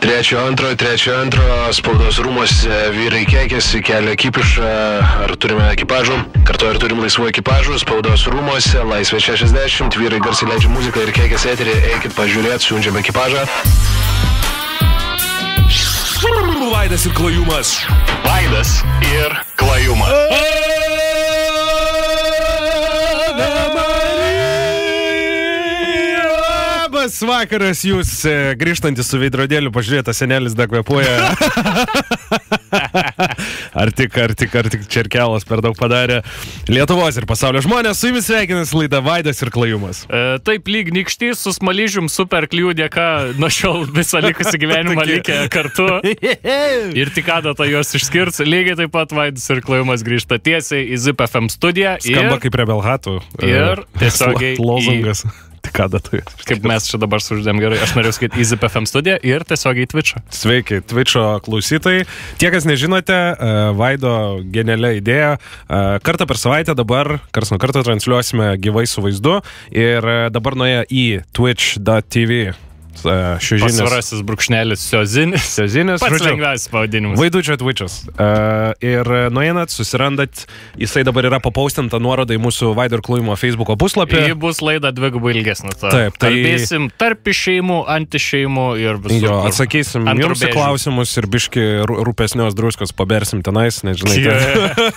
Trečio antro spaudos rūmose vyrai keikiasi, kelia ekipišą, ar turime ekipažų, kartu ar turim laisvų ekipažų, spaudos rūmose, Laisvė 60, vyrai garsiai leidžia muziką ir keikiasi eterį, eikit pažiūrėti, siunčiam ekipažą. Vaidas ir Klajumas. Vaidas ir Klajumas. Labas vakaras, jūs grįžtantis su veidrodėliu, pažiūrėta, senelis dar kvepuoja. Ar tik Čerkelas per daug padarė. Lietuvos ir pasaulio žmonės, su jumis sveikinasi laida Vaidas ir Klajumas. Taip lyg nykštys su Smaližium super klijų dėka nuo šiol visą likusį gyvenimą likę kartu. Ir tik kada tai juos išskirs. Lygiai taip pat Vaidas ir Klajumas grįžta tiesiai į ZIP FM studiją. Skamba kaip Rebelhatų. Ir tiesiogiai lozungas. Kada tu? Kaip mes čia dabar suždėm gerai. Aš norėjau sakyti į ZIP FM studiją ir tiesiogiai į Twitch'ą. Sveiki, Twitch'o klausytojai. Tie, kas nežinote, Vaido genialia idėja. Kartą per savaitę dabar, karts nuo karto transliuosime gyvai su vaizdu. Ir dabar nuėję į twitch.tv. Pasvarasis brūkšnelis Siozinis. Pats lengviausias pavadinimas. Vaidučio Twitch'as. Ir nueinat, susirandat, jisai dabar yra papaustinta nuoroda į mūsų Vaido ir Klajimo Facebook'o puslapį. Ji bus laida dvigubai ilgesnė. Taip, tai kalbėsim tarp šeimų, anti šeimų ir visur. Jo, atsakysim jums į klausimus ir biški rūpesnios druskos pabersim tenais, nežinai.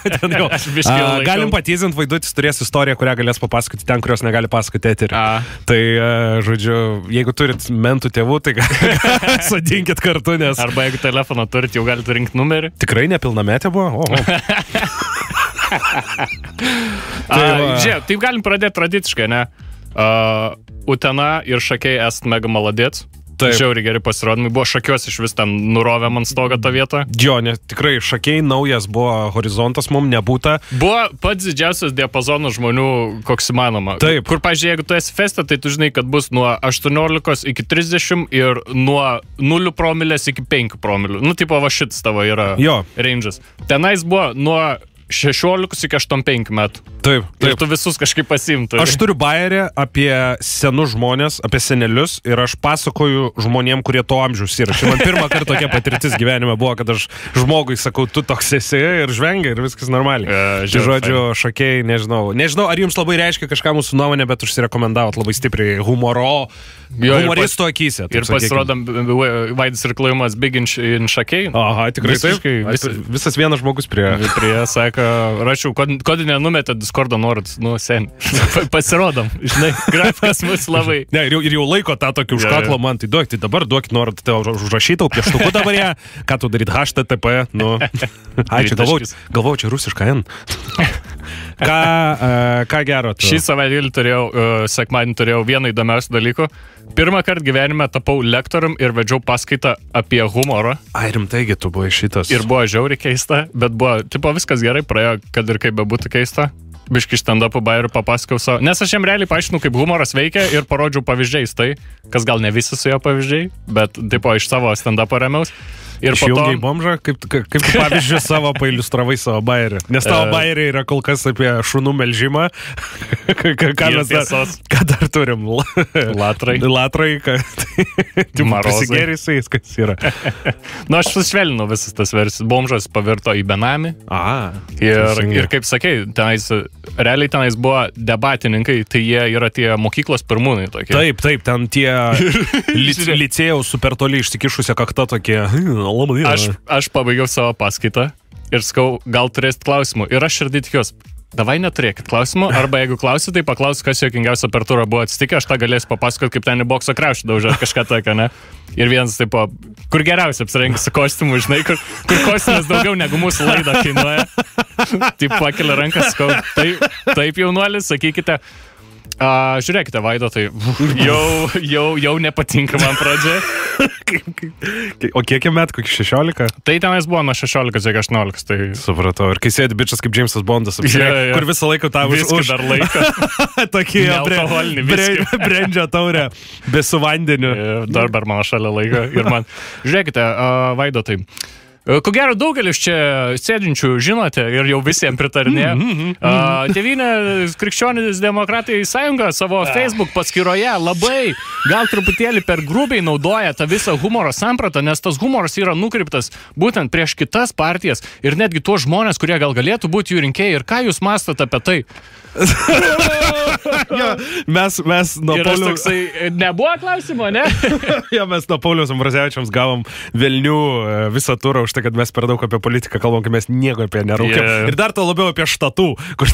Ten jau. Galim patyzint, Vaidutis turės istoriją, kurią galės papasakoti ten, kurios negali pasakoti eterį. Tai, žodžiu, jeigu turit mentų tėvų, tai sodinkit kartu, nes... Arba jeigu telefoną turit, jau galite rinkti numerį. Tikrai nepilnametė buvo? Žiūrėk, taip galim pradėti tradiciškai, ne? Utena ir Šakiai esat mega maladėts. Žiauriai geri pasirodymai. Buvo Šakiuos iš vis ten nurovė man stogą tą vietą. Jo, tikrai Šakiai naujas buvo horizontas, mums nebūta. Buvo pats didžiausias diapazonas žmonių, koks įmanoma. Taip. Kur, pažiūrėjau, jeigu tu esi feste, tai tu žinai, kad bus nuo 18 iki 30 ir nuo 0 promilės iki 5 promilių. Nu, tipo, va šitas tavo yra range'as. Tenais buvo nuo 16 iki 85 metų. Taip. Ir tu visus kažkaip pasiimtų. Aš turiu bajerį apie senus žmonės, apie senelius ir aš pasakoju žmonėm, kurie to amžiaus yra. Čia man pirmą kartą tokia patirtis gyvenime buvo, kad aš žmogui sakau, tu toks esi ir žvengia ir viskas normaliai. Žodžiu, Šakiai, nežinau, ar jums labai reiškia kažką mūsų nuomonė, bet užsirekomendavot labai stipriai humoristų akyse. Ir pasirodom Vaidas ir Klajumas Big in Šakiai. Aha, tikrai taip. Visas vienas žmogus prie sako, rašiau, kodėl nenumetė Discordo nuorodas, sen. Pasirodom, žinai, grafikas mus labai. Ne, ir jau laiko tą tokį už kaklo man, tai dabar duokit nuorodą, tai užrašytau pieštuku dabar ją, ką tu daryt, HTTP, čia galvau, čia rusiška N. Ką gero tu? Šį savaitgalį sekmadienį turėjau vieną įdomiausių dalykų. Pirmą kartą gyvenime tapau lektorium ir vedžiau paskaitą apie humorą. Ai, rimtaigi, tu buvai šitas. Ir buvo žiauriai keista, bet buvo, viskas gerai praėjo, kad ir kaip bebūtų keista. Biški stand-upų bairių papasakau savo. Nes aš jam realiai paaiškinu, kaip humoras veikia ir parodžiau pavyzdžiais tai, kas gal ne visi su jo pavyzdžiai, bet iš savo stand-upą remiaus. Ir išjungiai bomžą, kaip pavyzdžiui savo pailiustravai savo bairį. Nes tavo bairį yra kol kas apie šunų melžimą. Ką dar turim? Latrai. Pasigėrysai, kas yra. Aš sušvelninu visas tas versijas. Bomžas pavirto į benamį. Ir kaip sakei, realiai tenais buvo debatininkai, tai jie yra tie mokyklos pirmūnai tokie. Taip, ten tie licėjaus super toli išsikišusią kaktą tokie. Aš pabaigiau savo paskaitą ir sakau, gal turėsit klausimų. Ir aš širdį tikiuosi, davai neturėkit klausimų, arba jeigu klausit, tai paklausiu, kas juokingiausia per turą buvo atsitikę, aš tą galėsiu papasakoti, kaip ten į bokso kriaušį daužė, kažką tokio, ne? Ir vienas taip, kur geriausia apsirengusi kostiumų, žinai, kur kostiumas daugiau negu mūsų laida kainuoja. Taip pakelia rankas, sakau, taip jaunuolis, sakykite. Žiūrėkite, Vaido, tai jau nepatinka man pradžia. O kiek metų, kokį 16? Tai tenais buvo nuo 16 iki 18. Tai... Supratau. Ir kai sėdi bičas kaip Jamesas Bondas, kur visą laiką tavo už dar laiką. Tokį brendžio taurę, be su vandeniu. Dar mano šalia laiką. Ir man, žiūrėkite, Vaido, tai Ko gero daugelis čia sėdinčių žinote ir jau visiems pritarinė. Tėvynės krikščionys demokratai sąjunga savo Facebook paskyroje labai gal truputėlį per grubiai naudoja tą visą humoro sampratą, nes tas humoras yra nukreiptas būtent prieš kitas partijas ir netgi tuos žmonės, kurie gal galėtų būti jų rinkėjai. Ir ką jūs mąstate apie tai? Jo, mes nuo Pauliaus... Nebuvo klausimo, ne? Jo, mes nuo Pauliaus Ambrazevičiaus gavom velnių visą turą už tai, kad mes per daug apie politiką kalbam, kai mes nieko apie nerūkėm. Yeah. Ir dar to labiau apie štatų. Kur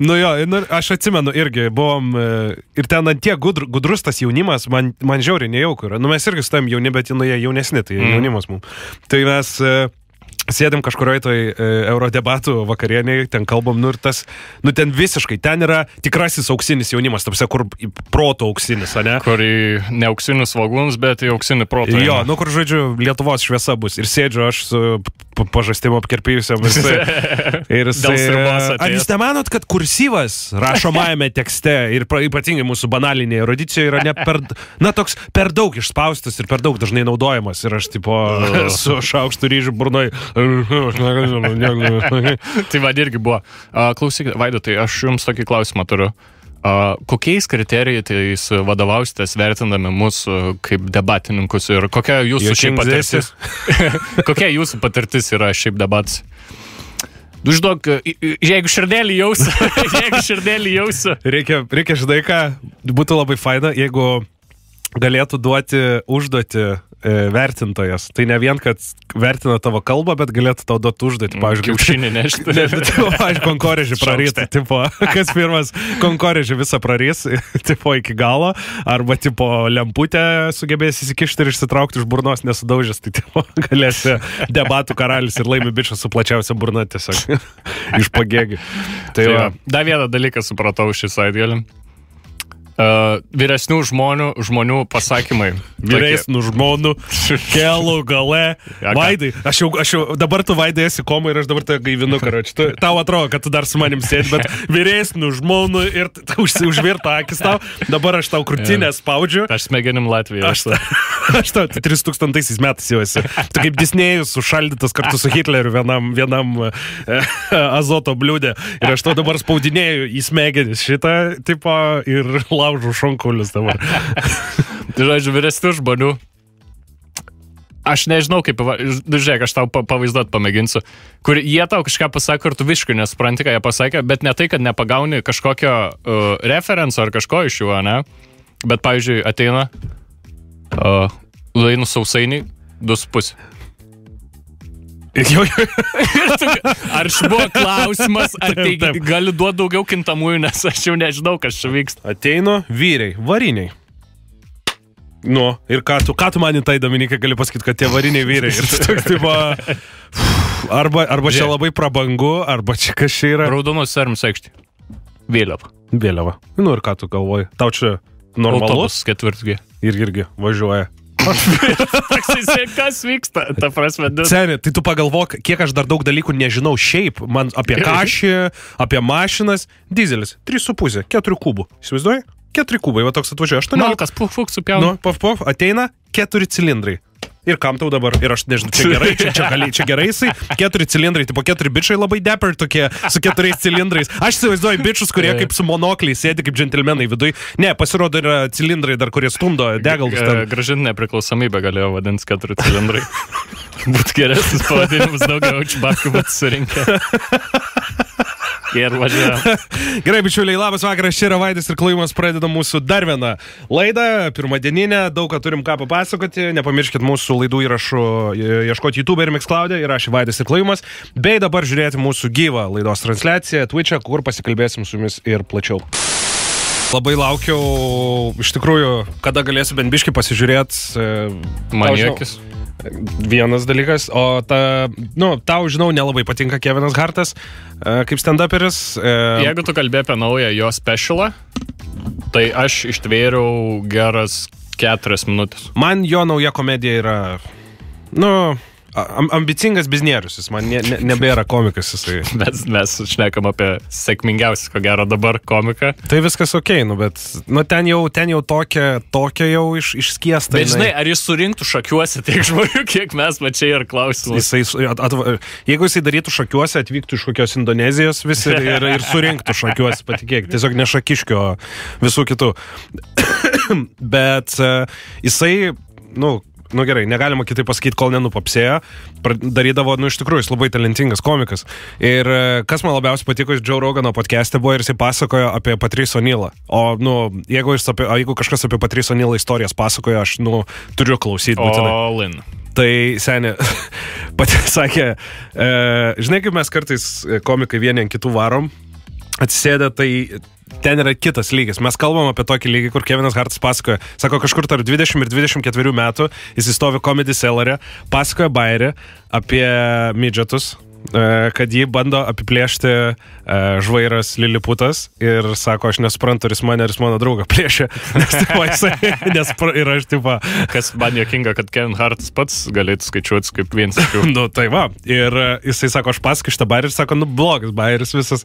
nu jo, aš atsimenu irgi, buvom ir ten ant tiek gudrus tas jaunimas, man žiauriai nejauku yra. Nu mes irgi stojam jauni, bet jie jaunesni, tai jaunimas mums. Tai mes... Sėdim kažkurioj toj eurodebatų vakarieniai, ten kalbam, nu ir tas, nu ten visiškai, ten yra tikrasis auksinis jaunimas, tapsia, kur proto auksinis, ane? Kur ne auksinius svogūnus, bet į auksinį protą. Jo, nu kur, žodžiu, Lietuvos šviesa bus. Ir sėdžiu aš su pažastimu apkerpėjusiam. Ir ar jūs nemanot, kad kursyvas rašomajame tekste ir ypatingai mūsų banalinėje erudicijoje yra toks per daug išspaustas ir per daug dažnai naudojamas. Ir aš tipo su šaukštu ryžiu burnoj. Tai vad irgi buvo. Klausykite, Vaidotai, aš jums tokį klausimą turiu. Kokiais kriterijais vadovausitės vertindami mūsų kaip debatininkus ir kokia jūsų šiaip patirtis? Kokia jūsų patirtis yra šiaip debatas? Užduok, jeigu širdėlį jausiu. Reikia žinai ką, būtų labai faina, jeigu galėtų duoti užduoti vertintojas. Tai ne vien, kad vertina tavo kalbą, bet galėtų tau duoti užduoti. Pavyzdžiui, kiaušinį nešti. Pavyzdžiui, konkorėžį praryti. Tipo, kas pirmas konkorėžį visą prarys, tipo, iki galo. Arba, tipo, lemputę sugebės įsikišti ir išsitraukti iš burnos nesudaužęs. Tai, tipo, galėsi debatų karalis ir laimi bičas su plačiausia burna tiesiog. Iš pagėgių. Tai dar vieną dalyką supratau šį savaitgalį. Vyresnių žmonių pasakymai. Vyresnių žmonių, kelų gale. Vaidai, aš jau dabar tu Vaidai esi koma ir aš dabar tave gaivinu, karoči. Tau atrodo, kad tu dar su manim sėdi, bet vyresnių žmonių ir užvirto akis tau. Dabar aš tau krūtinę spaudžiu. Aš smegenim Latviją. Aš tau 3000 metais jau esi. Tu kaip Disnėjus sušaldytas kartu su Hitleriu vienam azoto bliūdė. Ir aš tau dabar spaudinėju į smegenis šitą tipo ir laužu šonkulius dabar. Tai žodžiu, vyresnių žmonių. Aš nežinau, kaip... Žiūrėk, aš tau pavaizduot pamėginsiu. Kur jie tau kažką pasako ir tu visiškai nesupranti, ką jie pasakė, bet ne tai, kad nepagauni kažkokio referenco ar kažko iš jų, ne? Bet, pavyzdžiui, ateina lainų sausainiai 2,5. Ar buvo klausimas, ar tai gali duoti daugiau kintamųjų, nes aš jau nežinau, kas čia vyksta. Ateino vyriai, variniai. Nu, ir ką tu man į tai, Dominikai, gali pasakyti, kad tie variniai vyrai. Ir toks, tipo, arba čia labai prabangu, arba čia kas čia yra. Raudonos armijos aikštė. Vėliava. Nu, ir ką tu galvoji? Tau čia normalus? Autobus 4G. Irgi važiuoja. Kas vyksta, ta prasme. Seni, tai tu pagalvok, kiek aš dar daug dalykų nežinau šiaip. Man apie kašį, apie mašinas. Dizelis, 3,5, 4 kubų. Įsivaizduoji? 4 kubai, va toks atvažiuoja. 18. Malkas, puf, supjauna. Nu, puf, ateina 4 cilindrai. Ir kam tau dabar? Ir aš nežinau, čia gerai jisai. 4 cilindrai, tipo 4 bičiai labai dapper tokie, su 4 cilindrais. Aš įsivaizduoju bičius, kurie kaip su monokliai sėdi kaip džentelmenai viduj. Ne, pasirodo yra cilindrai dar, kurie stumdo degalus. Gražinti nepriklausomybę galėjo vadinti 4 cilindrai. Būtų geresnis pavadinimus, daugiau čbakų būtų surinkę. Ir važiuoja. Gerai, bičiuliai, labas vakaras, čia yra Vaidas ir Klajumas, pradeda mūsų dar vieną laidą, pirmadieninę, daug ką turim ką papasakoti, nepamirškit mūsų laidų įrašų ieškoti YouTube ir Mixcloud'e, įrašė Vaidas ir Klajumas, bei dabar žiūrėti mūsų gyvą laidos transliaciją Twitch'e, kur pasikalbėsim su jumis ir plačiau. Labai laukiau, iš tikrųjų, kada galėsiu bent biškį pasižiūrėti. Maniekis. Vienas dalykas, o tau, žinau, nelabai patinka Kevinas Hartas kaip stand-uperis. Jeigu tu kalbė apie naują jo specialą, tai aš ištvėriau geras 4 minutės. Man jo nauja komedija yra, ambicingas biznierius, jis man nebėra komikas jisai. Mes šnekam apie sėkmingiausią, ko gero dabar komiką. Tai viskas okei, bet ten jau tokia jau išskiesta. Bet žinai, ar jis surinktų šakiuose tiek žmonių, kiek mes čia ir klausimus? Jeigu jisai darytų šakiuose, atvyktų iš kokios Indonezijos visi ir surinktų šakiuose, patikėk, tiesiog ne Šakiškio, visų kitų. Bet jisai, gerai, negalima kitaip pasakyti, kol nenupapsėjo, darydavo, iš tikrųjų, jis labai talentingas komikas. Ir kas man labiausiai patiko iš Joe Rogano podcast'e buvo ir jisai pasakojo apie Patrice O'Neillą. O, jeigu kažkas apie Patrice O'Neillą istorijas pasakojo, aš, turiu klausyti būtinai. All in. Tai, seniai, pati sakė, žinai, kaip mes kartais komikai vieni ant kitų varom, atsisėdę, tai ten yra kitas lygis. Mes kalbam apie tokį lygį, kur Kevinas Hartas pasakoja, sako, kažkur tarp 20 ir 24 metų jis įstovi Comedy Cellar'e, pasakoja bajerį apie midžetus, kad jį bando apiplėšti žvairas Liliputas ir sako, aš nesuprantu, ar jis mano draugą plėšė. Ir aš tipo... Kas man juokinga, kad Kevin Hartas pats galėtų skaičiuoti kaip vienas iš jų. Tai va. Ir jisai sako, aš pasakai šitą bajerį ir sako, blogas bajeris visas.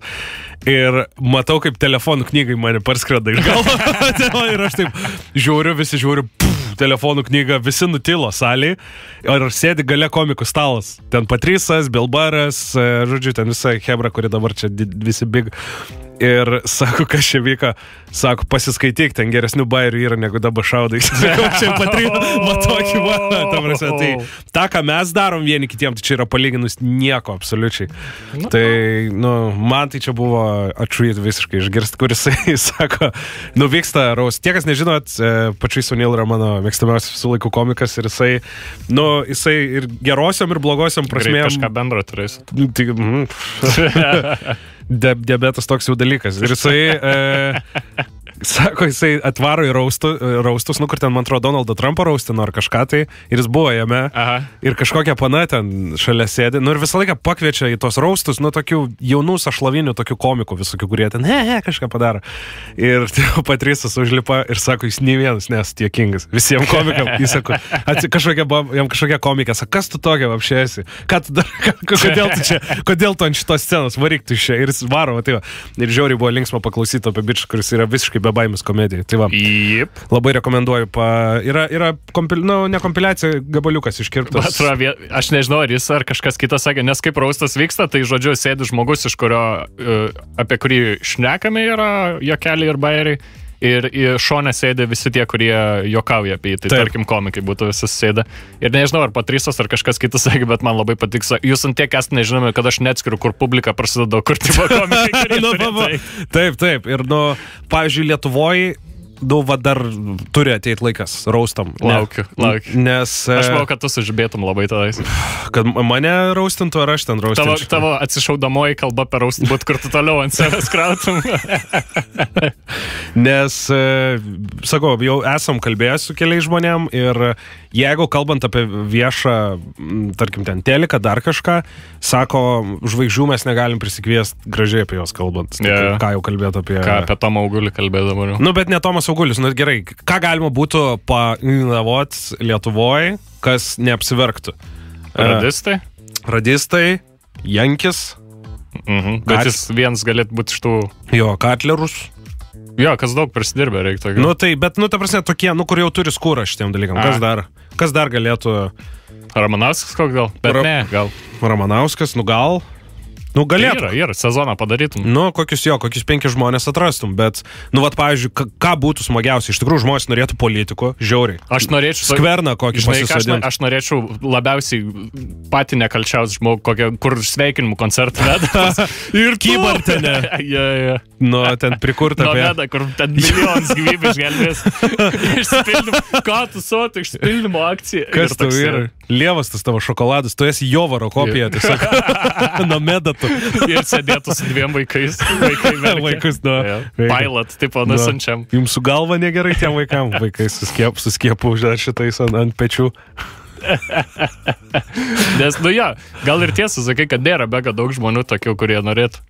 Ir matau, kaip telefonų knygai mane parskreda iš galvo. Ir aš taip visi žiūriu, telefonų knygą, visi nutilo salėje. Ir sėdi gale komikų stalas. Ten Patricas, Bilbaras, žodžiu, ten visa hebra, kuri dabar čia visi big. Ir sako, kas čia vyko, sako, pasiskaityk, ten geresnių bairių yra negu dabar šaudai. Čia tokį tai tą, ką mes darom vieni kitiem, tai čia yra palyginus nieko absoliučiai. Tai, man tai čia buvo atšuit visiškai išgirsti, kuris jisai sako, vyksta raus. Tie, kas nežinot, Patrice O'Neill yra mano mėgstamiausias visų laikų komikas ir jisai ir gerosiom ir blogosiom prasmėm. Kažką bendro turėsit. Diabetas toks jau dalykas. Ir jisai, sako, jisai atvaro į raustus, kur ten, man atrodo, Donaldą Trumpą raustino ar kažką tai, ir jis buvo jame. Aha. Ir kažkokia pana ten šalia sėdi. Ir visą laiką pakviečia į tos raustus, tokių jaunų sašlavinių, tokių komikų visokių, kurie ten, kažką padaro. Ir Patricas užlipa ir sako, jis nei vienas nesat juokingas. Visiems komikam, jis sako, jam kažkokia komikė, sako, kas tu tokia apšėsi? Ką tu dar, kodėl tu ant šitos scenos varyk tu čia? Ir jis varo, tai va. Ir žiauriai buvo linksma paklausyti apie bičą, kuris yra visiškai bebaimis komedijai. Tai va. Yep. Labai rekomenduoju. Yra ne kompiliacija, gabaliukas iškirptas. Aš nežinau, ar jis ar kažkas kitas sakė, nes kaip raustas vyksta, tai žodžiu sėdi žmogus, iš kurio, apie kurį šnekame yra juokeliai ir bairiai. Ir šone sėdė visi tie, kurie juokauja apie jį. Tai tarkim komikai būtų visus sėdę. Ir nežinau, ar Patricas, ar kažkas kitas sakė, bet man labai patiks. Jūs ant tiek esate nežinomi, kad aš neatskiriu, kur publika prasideda, kur tipo komikai. Taip. Ir, pavyzdžiui, Lietuvoje dar turi ateiti laikas raustam. Laukiu. Nes... Aš manau, kad tu sužibėtum labai tada. Kad mane raustintų, ar aš ten raustinčiau. Tavo atsišaudamoji kalba per raustą būtų, kur tu toliau ant savęs krautum. Nes, sakau, jau esam kalbėję su keliais žmonėm ir jeigu kalbant apie viešą, tarkim, ten teliką, dar kažką, sako, žvaigždžių mes negalim prisikviesti gražiai apie juos kalbant. Yeah. Ką jau kalbėt apie... Ką apie Tomą Augulį kalbėt dabar? Bet ne Tomas Augulis, gerai. Ką galima būtų painavot Lietuvoje, kas neapsiverktų? Radistai, Jankis. Bet jis vienas galėtų būti iš tų... Jo, Katlerus. Jo, kas daug prisidirbė, reikia tokio. Ta prasme, tokie, kur jau turi skūrą šitiem dalykam. Kas dar galėtų... Ramanauskas koks gal? Bet ne, gal. Ramanauskas, gal... galėtų. Yra, sezoną padarytum. Kokius 5 žmonės atrastum, bet, pavyzdžiui, ką būtų smagiausia? Iš tikrųjų, žmonės norėtų politikų, žiauriai. Aš norėčiau... Skverną kokį pasisodinti. Aš norėčiau labiausiai patį nekalčiausią žmogų, kur sveikinimų koncertą veda. Ir Kybartinė. Ten prikurta apie... Veda, kur ten milijonas gyvybės gelbės. Išsipildymo. Ką tu suotų, išsipildymo akcija. Kas tu yra? Lievas tas tavo šokoladas, tu esi Jovaro kopija, tiesiog. Nuo medatų. Ir sėdėtų su 2 vaikais. Vaikai verkia. Vaikus, Pilot, tipo, nusančiam. Jums su galva negerai tiem vaikam. Vaikai su skiepu uždar šitais ant pečių. Nes, gal ir tiesą sakai, kad nėra bega daug žmonių tokių, kurie norėtų.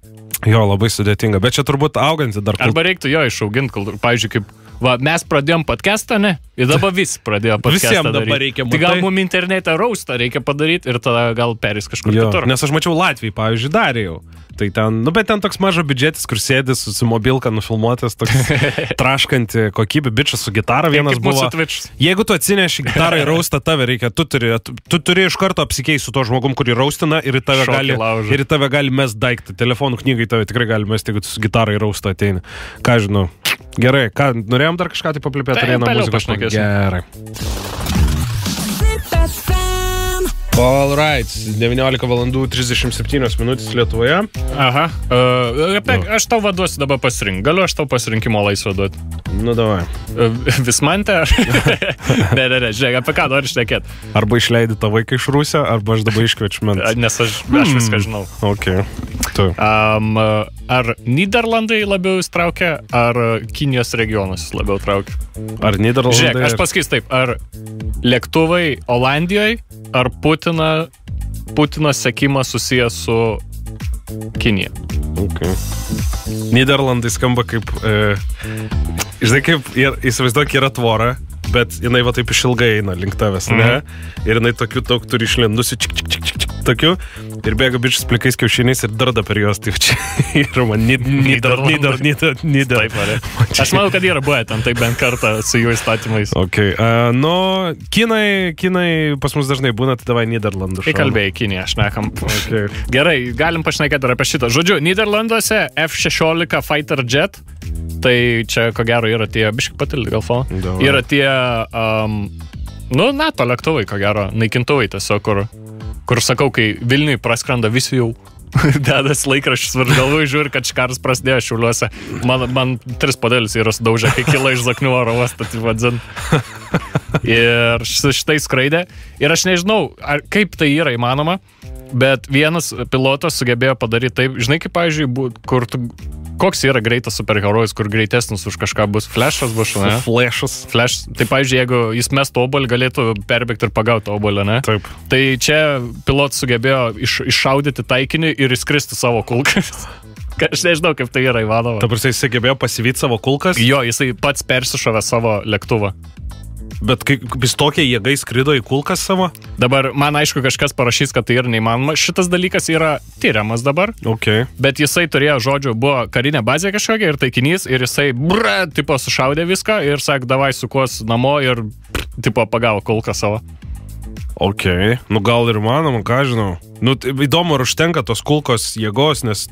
Jo, labai sudėtinga, bet čia turbūt auganti dar. Arba reiktų jo išauginti, pavyzdžiui, kaip Va, mes pradėjom podcastą, ne? Ir dabar visi pradėjo podcastą Visiems dabar daryti. reikia, Tai gal matai? mums internete raustą reikia padaryti ir tada gal perės kažkur kitur. Nes aš mačiau Latvijai, pavyzdžiui, darė jau. Tai ten, bet ten toks mažo biudžetis, kur sėdi su mobilka nufilmuotas, toks traškanti kokybė, bičas su gitara vienas kaip buvo. mūsų Twitch. Jeigu tu atsineši gitarą į raustą, tave reikia, tu turi iš karto apsikeisti su to žmogum, kurį raustina ir į tave gali mest daiktą. Telefonų knygai tave tikrai gali mest, jeigu tu su gitara į raustą ateini. Ką žinau. Gerai, norėjom dar kažką tai paplipėti, ar vieną muziką pašnekėsim. Gerai. All right, 19 valandų 37 minutės Lietuvoje. Aha. Aš tau vaduosiu dabar pasirink. Galiu aš tau pasirinkimo laisvę duoti? Nu, davai. Vismantė? Ne, žiūrėk, apie ką nori šnekėti? Arba išleidi tą vaiką iš Rusijos, arba aš dabar iškviečiu man. Nes aš viską žinau. Ok. Tu. Ar Nyderlandai labiau įstraukia, ar Kinijos regionas labiau traukia? Ar Nyderlandai? Žiūrėk, aš pasakysiu taip, ar lėktuvai Olandijoje, ar Putino sekimas susijęs su Kinija? Okay. Nyderlandai skamba kaip... žinai, kaip įsivaizduok, yra tvora, bet jinai va taip išilgai eina link tavęs, ne? Ir jinai tokių daug turi išlindusi, tokių, ir bėga bičias plikais kiaušiniais ir darda per juos, tai čia yra man Nyder. Aš manau, kad yra buvę ten taip bent kartą su jų įstatymais. Ok, kinai pas mus dažnai būna, tai davai Nyderlandų. Tai kalbėjai Kiniją, šnekam. Okay. Gerai, galim pašnekėti ir apie šitą. Žodžiu, Nyderlanduose F-16 Fighter Jet, tai čia ko gero yra tie, biškai patildi gal foną, yra tie, NATO lėktuvai, ko gero, naikintuvai tiesiog, kur sakau, kai Vilniui praskrenda visi jau dedas laikraščius virš galvų, žiūri, kad karas prasidėjo Šiauliuose. Man 3 puodelius yra sudaužę, kai kilo iš Zaknių oro uostą, tai vadzin. Ir šitai skraidė. Ir aš nežinau, kaip tai yra įmanoma, bet vienas pilotas sugebėjo padaryti taip, žinai, kaip, pavyzdžiui, koks yra greitas superherojus, kur greitesnis už kažką bus? Flashas bus, ne? Flash. Tai, pavyzdžiui, jeigu jis mestų obuolį, galėtų perbėgti ir pagauti obuolį, ne? Taip. Tai čia pilotas sugebėjo iššaudyti taikinį ir įskristi savo kulkas. Aš nežinau, kaip tai yra įmanoma. Ta prasme, jis sugebėjo pasivyti savo kulkas? Jo, jisai pats persišovė savo lėktuvą. Bet vis tokia jėgai skrido į kulkas savo? Dabar man aišku kažkas parašys, kad tai yra neįmanoma. Šitas dalykas yra tyriamas dabar. Okay. Bet jisai turėjo, žodžiu, buvo karinė bazė kažkokia ir taikinys ir jisai tipo sušaudė viską ir sakė, davai sukuos namo ir tipo pagavo kulką savo. Ok, nu gal ir manoma, ką žinau. Nu, įdomu, ar užtenka tos kulkos jėgos, nes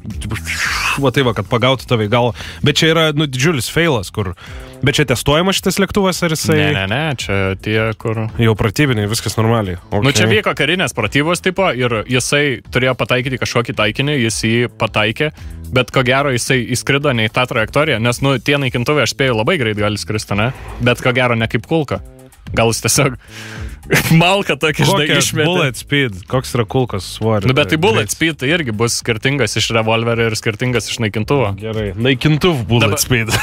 va tai va, kad pagautų tave į galvą. Bet čia yra, didžiulis feilas, kur... Bet čia testuojama šitas lėktuvas, ar jisai... Ne, čia tie, kur... Jau pratybiniai, viskas normaliai. Okay. Nu, čia vyko karinės pratybos tipo ir jisai turėjo pataikyti kažkokį taikinį, jis jį pataikė, bet ko gero jisai įskrido ne į tą trajektoriją, nes, tie naikintuvai, aš spėjau, labai greit gali skristi, ne? Bet ko gero ne kaip kulka. Gal jis tiesiog... Malka tokia, žinai, išmetė. Bullet speed, koks yra kulkos svoris. Nu, bet tai bullet speed tai irgi bus skirtingas iš revolverio ir skirtingas iš naikintuvo. Gerai, naikintuv bullet speed.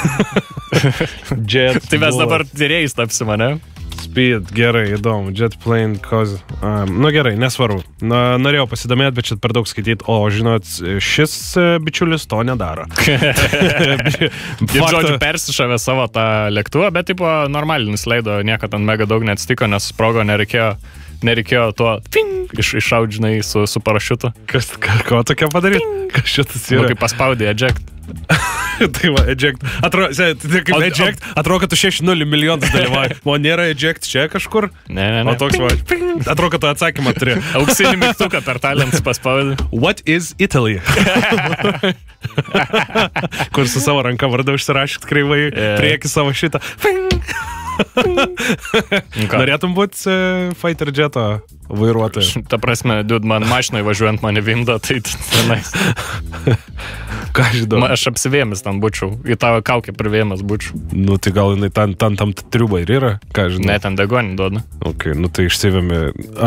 Jet tai mes dabar tyrėjais tapsime, ne? Speed, gerai, įdomu. Jet plane, cause... Nu gerai, nesvaru. Norėjau pasidomėti, bet čia per daug skaityti. O, žinot, šis bičiulis to nedaro. Ir žodžiu, persišavė savo tą lėktuvą, bet tipo normaliai nusileido, niekad ant mega daug neatsitiko, nes sprogo nereikėjo tuo iššaudžinai su parašiutu. Ko tokia padaryti? Kas šitas yra? Nu, kaip paspaudė eject. Tai va, eject. Atrodo, kad tu 6-0 milijonus dalyvauji. O nėra eject čia kažkur? Ne. O toks va, atrodo, kad tu atsakymą turi. Auksinį mygtuką per talents paspaudė. What is Italy? Kur su savo ranka vardą užsirašyt kreivai prieki savo šitą. Norėtum būti Fighter Jeto vairuotojas? Ta prasme, man mašinai važiuojant mane vimdo, tai tenais. Ką žinau? Aš apsivėmis ten būčiau, į tą kaukę privėmis būčiau. Nu, tai gal jinai tam triuba ir yra, ką žinau? Ne, ten degonį duoda. Ok, nu tai išsivėmi.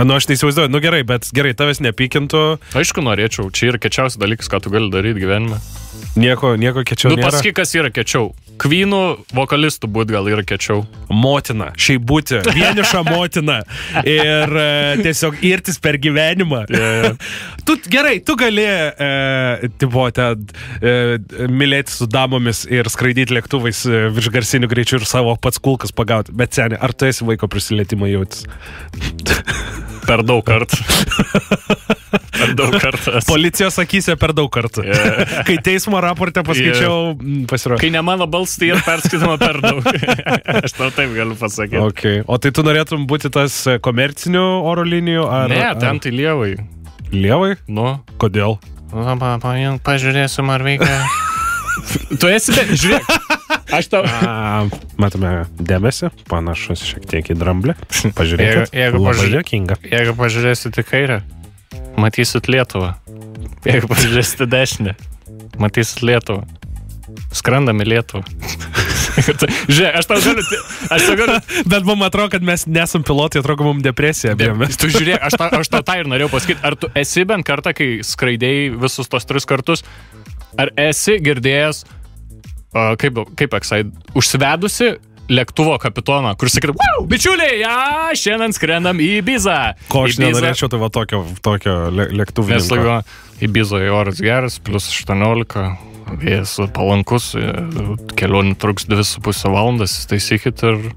Nu, aš tai įsivaizduoju, nu gerai, bet gerai, tavęs nepykintų. Aišku, norėčiau, čia yra kečiausias dalykas, ką tu gali daryti gyvenime. Nieko kečiau nėra. Nu, pasakyk, kas yra kečiau. Queenų vokalistų būt gal ir kečiau. Motina, šiaip būti, vieniša motina ir tiesiog irtis per gyvenimą. Tu gerai, tu gali mylėti su damomis ir skraidyti lėktuvais virš garsinių greičių ir savo pats kulkas pagauti, bet seniai, ar tu esi vaiko prisilietimą jautis? Per daug kartų. Per daug kartų. Policijos akyse per daug kartų. Kai teismo raporte paskaičiau, pasirodė. Kai ne mano balsas, tai ir perskaitama per daug. Aš tau taip galiu pasakyti. Okay. O tai tu norėtum būti tas komercinių oro linijų? Ne, ten tai lievai. Lievai? Nu. Kodėl? Pažiūrėsim, ar veikia. Tu esi, bet žiūrėk. Aš tau... Matome dėmesį, panašus šiek tiek į dramblį. Pažiūrėkit, labai juokinga. Jeigu pažiūrėsit į kairę, matysit Lietuvą. Jeigu pažiūrėsit į dešinę, matysit Lietuvą. Skrendam į Lietuvą. Žiūrėk, aš tau galiu... Bet man atrodo, kad mes nesam pilotai, atrodo, mums depresija. Tu žiūrėk, aš tau tą ir norėjau pasakyti. Ar tu esi bent kartą, kai skraidėjai visus tos 3 kartus, ar esi girdėjęs kaip užsivedusi lėktuvo kapitoną, kur sakytų, wow, bičiuliai, šiandien skrendam į Ibizą. Ko aš nenorėčiau, tai va tokio lėktuvininko. Ibizoje oras geras, plus 18, vėjas palankus, kelionė truks 2,5 valandas, taisykit ir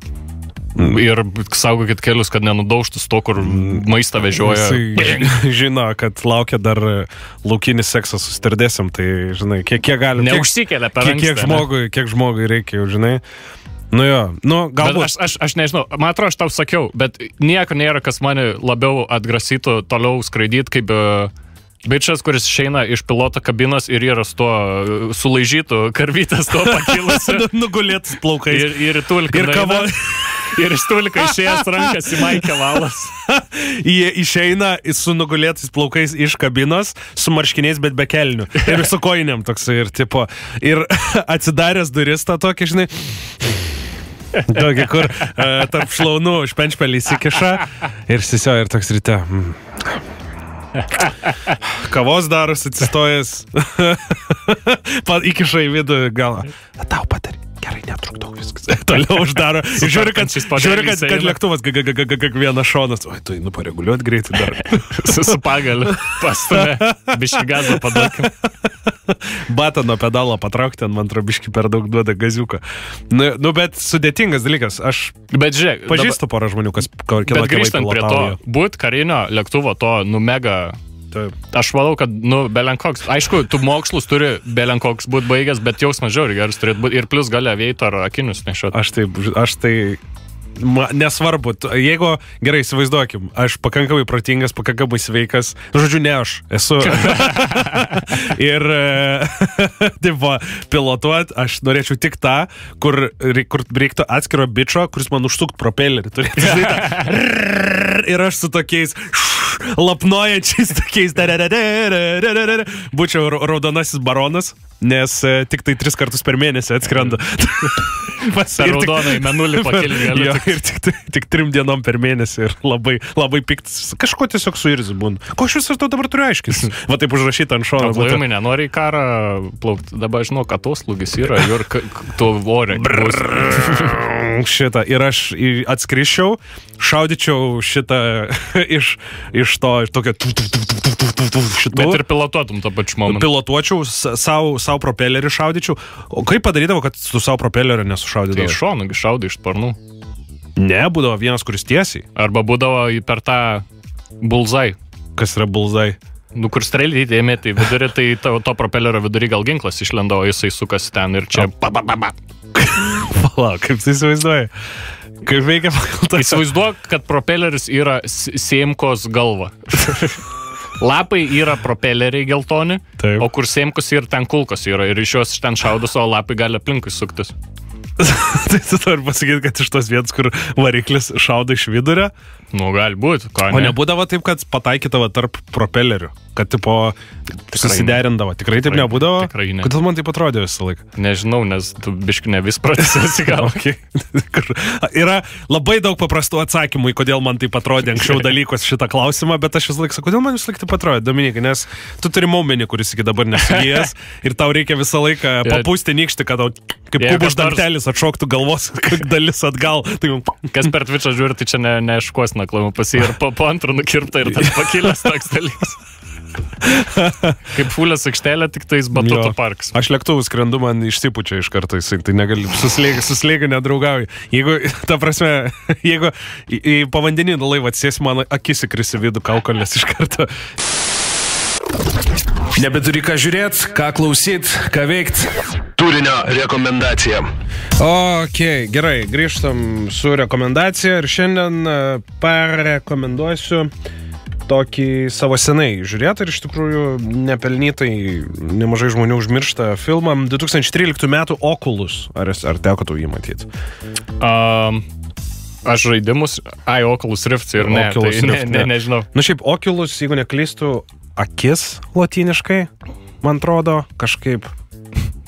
saugokit kelius, kad nenudaužtų to, kur maistą vežioja. Jisai žino, kad laukia dar laukinis seksas su stirdėsim, tai, žinai, kiek galim... Neužsikelia per ankstą. Kiek žmogui reikia, žinai. Nu jo, galbūt... Bet aš nežinau, man atrodo, aš tau sakiau, bet nieko nėra, kas mane labiau atgrasytų toliau skraidyti, kaip... Bičas, kuris išeina iš piloto kabinos ir yra su tuo sulaižytų karvytės tuo pakilusiu. Nugulėtus plaukais. Ir tulka. Ir kavo. Ir iš tulka išėjęs rankas į Maikę Valas. Jie išeina su nugulėtais plaukais iš kabinos, su marškiniais, bet be kelnių. Ir su kojinėm toksai. Ir atsidaręs duris tą tokį, žinai... Tokį, kur tarp šlaunų špenčpelį įsikiša ir sisio ir toks ryte... Kavos daros atsistojęs. Įkiša į vidų galą. Tau patari. Gerai, netrukdau viskas. Toliau uždaro. Žiūri, kad lėktuvas vienas šonas. Oi, tu pareguliuot greitai dar. Su pagaliu. Pastumė. Biškį gazą paduokim. Batą nuo pedalo patraukti, man atrodo, biškį per daug duoda gaziuką. Nu, bet sudėtingas dalykas. Aš pažįstu porą žmonių, kas bet grįžtant prie to, būt karinio lėktuvo to, mega... Aš manau, kad, belenkoks, aišku, tu mokslus turi belenkoks būt baigęs, bet jausmas žiauriai geras turėtų būti ir plus gali avieit ar akinius nešiot. Aš tai nesvarbu, jeigu, gerai, įsivaizduokim, aš pakankamai protingas, pakankamai sveikas, žodžiu, ne aš esu. Ir pilotuot, aš norėčiau tik tą, kur reiktų atskiro bičo, kuris man užsukt propelerį. Ir aš su tokiais lapnojančiais tokiais būčiau raudonasis baronas, nes tik tai 3 kartus per mėnesį atskrenda. Raudonai menulį pakėlė. Ir tik 3 dienom per mėnesį ir labai piktas. Kažko tiesiog suirzi būna. Ko aš visą to dabar turiu aiškis? Va taip užrašyta ant šono. Paplojimai nenori į karą plaukti. Dabar žinau, kad atoslūgis yra ir tu vorė. Šitą. Ir aš atskriščiau, šaudyčiau šitą iš to tokio šitų. Bet ir pilotuotum tą pačiu momentu. Pilotuočiau, savo propelerį šaudyčiau. O kaip padarydavo, kad tu savo propelerį nesušaudydavo? Tai iš šonų, šaudai iš sparnų. Ne, būdavo vienas, kuris tiesiai. Arba būdavo per tą bulzai. Kas yra bulzai? Kur strelyti ėmėti į vidurį, tai to propelerio vidurį gal ginklas išlendavo, jisai sukasi ten ir čia... Palauk, kaip tai įsivaizduoji? Kaip veikia pagal tą? Įsivaizduok, kad propeleris yra sėmkos galva. Lapai yra propeleriai geltoni, taip. O kur sėmkos yra, ten kulkos yra ir iš jos ten šaudos, o lapai gali aplinkui suktis. Tai tu nori pasakyti, kad iš tos vietos, kur variklis šaudo iš vidurio? Nu, gali būti. O nebūdavo taip, kad pataikydavo tarp propelerių? Kad tipo susiderindavo? Tikrai taip nebūdavo? Tikrai ne. Kodėl man taip atrodė visą laiką? Nežinau, nes tu biški ne vis pratęsiasi gal. Okay. Yra labai daug paprastų atsakymų, kodėl man taip atrodė anksčiau dalykus šitą klausimą, bet aš visą laiką sakau, kodėl man visą laiką taip atrodė, Dominikai, nes tu turi maumenį, kuris iki dabar nesigijęs ir tau reikia visą laiką papūsti nykštį, kad tau kaip kubus dantelis atšoktų galvos dalis atgal. Tai... Kas per Twitch'ą žiūri, tai čia neiškuosina klamų pasi ir po antrų nukirpta ir tas pakilęs toks dalykas. Kaip fulės aikštelė, tik tais batuto parkas. Aš lėktuvų skrendu, man išsipučia iš karto, tai negali, suslėgiu nedraugauju. Jeigu, ta prasme, jeigu į povandeninį laivą atsės, man akis įkrisi vidų kaukolės iš karto. Nebeturi ką žiūrėt, ką klausyt, ką veikt. Turinio rekomendacija. Ok, gerai, grįžtam su rekomendacija ir šiandien parekomenduosiu tokį savo senai žiūrėtą ir iš tikrųjų nepelnytai nemažai žmonių užmiršta filmą 2013 metų Oculus. Ar teko tau jį matyti? Aš žaidimus, Oculus Rift ir Oculus Rift, nežinau. Nu šiaip Oculus, jeigu neklystu, akis lotyniškai, man atrodo, kažkaip...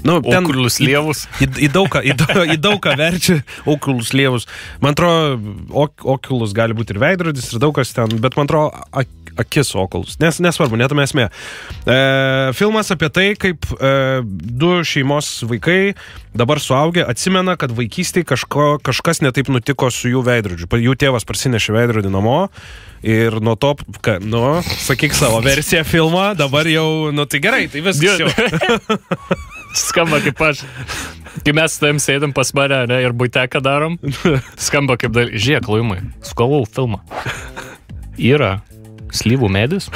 Nu, Oculus lievus. Į daug ką verčia Oculus lievus. Man atrodo, Oculus gali būti ir veidrodis, ir daug kas ten, bet man atrodo, akis Oculus. Nesvarbu, netame esmė. Filmas apie tai, kaip du šeimos vaikai, dabar suaugę, atsimena, kad vaikystėje kažkas netaip nutiko su jų veidrodžiu. Jų tėvas parsinešė veidrodį namo ir nuo to, sakyk savo versiją filmą, dabar jau, tai gerai, tai viskas jau. Skamba kaip aš. Kai mes su tavim sėdam pas mane ir buiteką darom, skamba kaip žiūrėk, Laimai, sugalvojau filmą. Yra slyvų medis,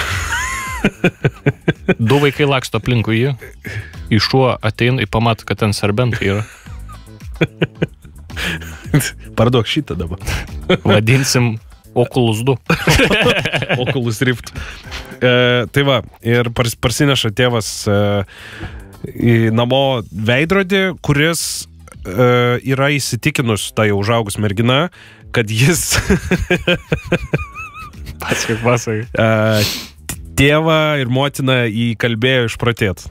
du vaikai laksto aplinkui jį, iš šuo ateina ir pamato, kad ten serbentai yra. Parduok šitą dabar. Vadinsim Oculus 2. Oculus Rift. Tai va, ir parsineša tėvas į namo veidrodį, kuris yra įsitikinus, tai jau užaugus mergina, kad jis tėvą ir motiną įkalbėjo išprotėt.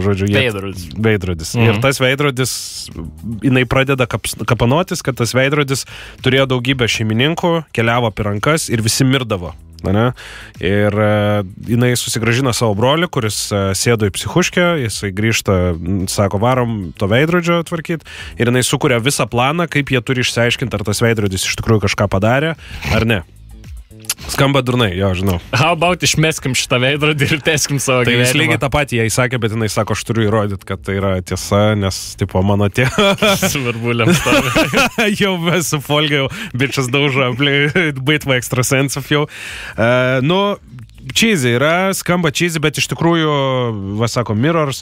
Žodžiu, veidrodis. Ir tas veidrodis, jinai pradeda kapanotis, kad tas veidrodis turėjo daugybę šeimininkų, keliavo per rankas ir visi mirdavo. Ir jinai susigrąžina savo brolį, kuris sėdo į psichuškę, jisai grįžta, sako, varom to veidrodžio tvarkyti, ir jinai sukuria visą planą, kaip jie turi išsiaiškinti, ar tas veidrodis iš tikrųjų kažką padarė, ar ne. Skamba durnai, jo, žinau. How about išmeskim šitą veidrodį ir teskim savo gyvenimą. Tai jis lygiai tą patį jai sakė, bet jinai sako, aš turiu įrodyti, kad tai yra tiesa, nes, tipo, mano Svarbuliam stavi. Jau mes su Folga jau bičias daužo, baitva extrasensov jau. Cheesy yra, skamba cheesy, bet iš tikrųjų, va sako, Mirrors,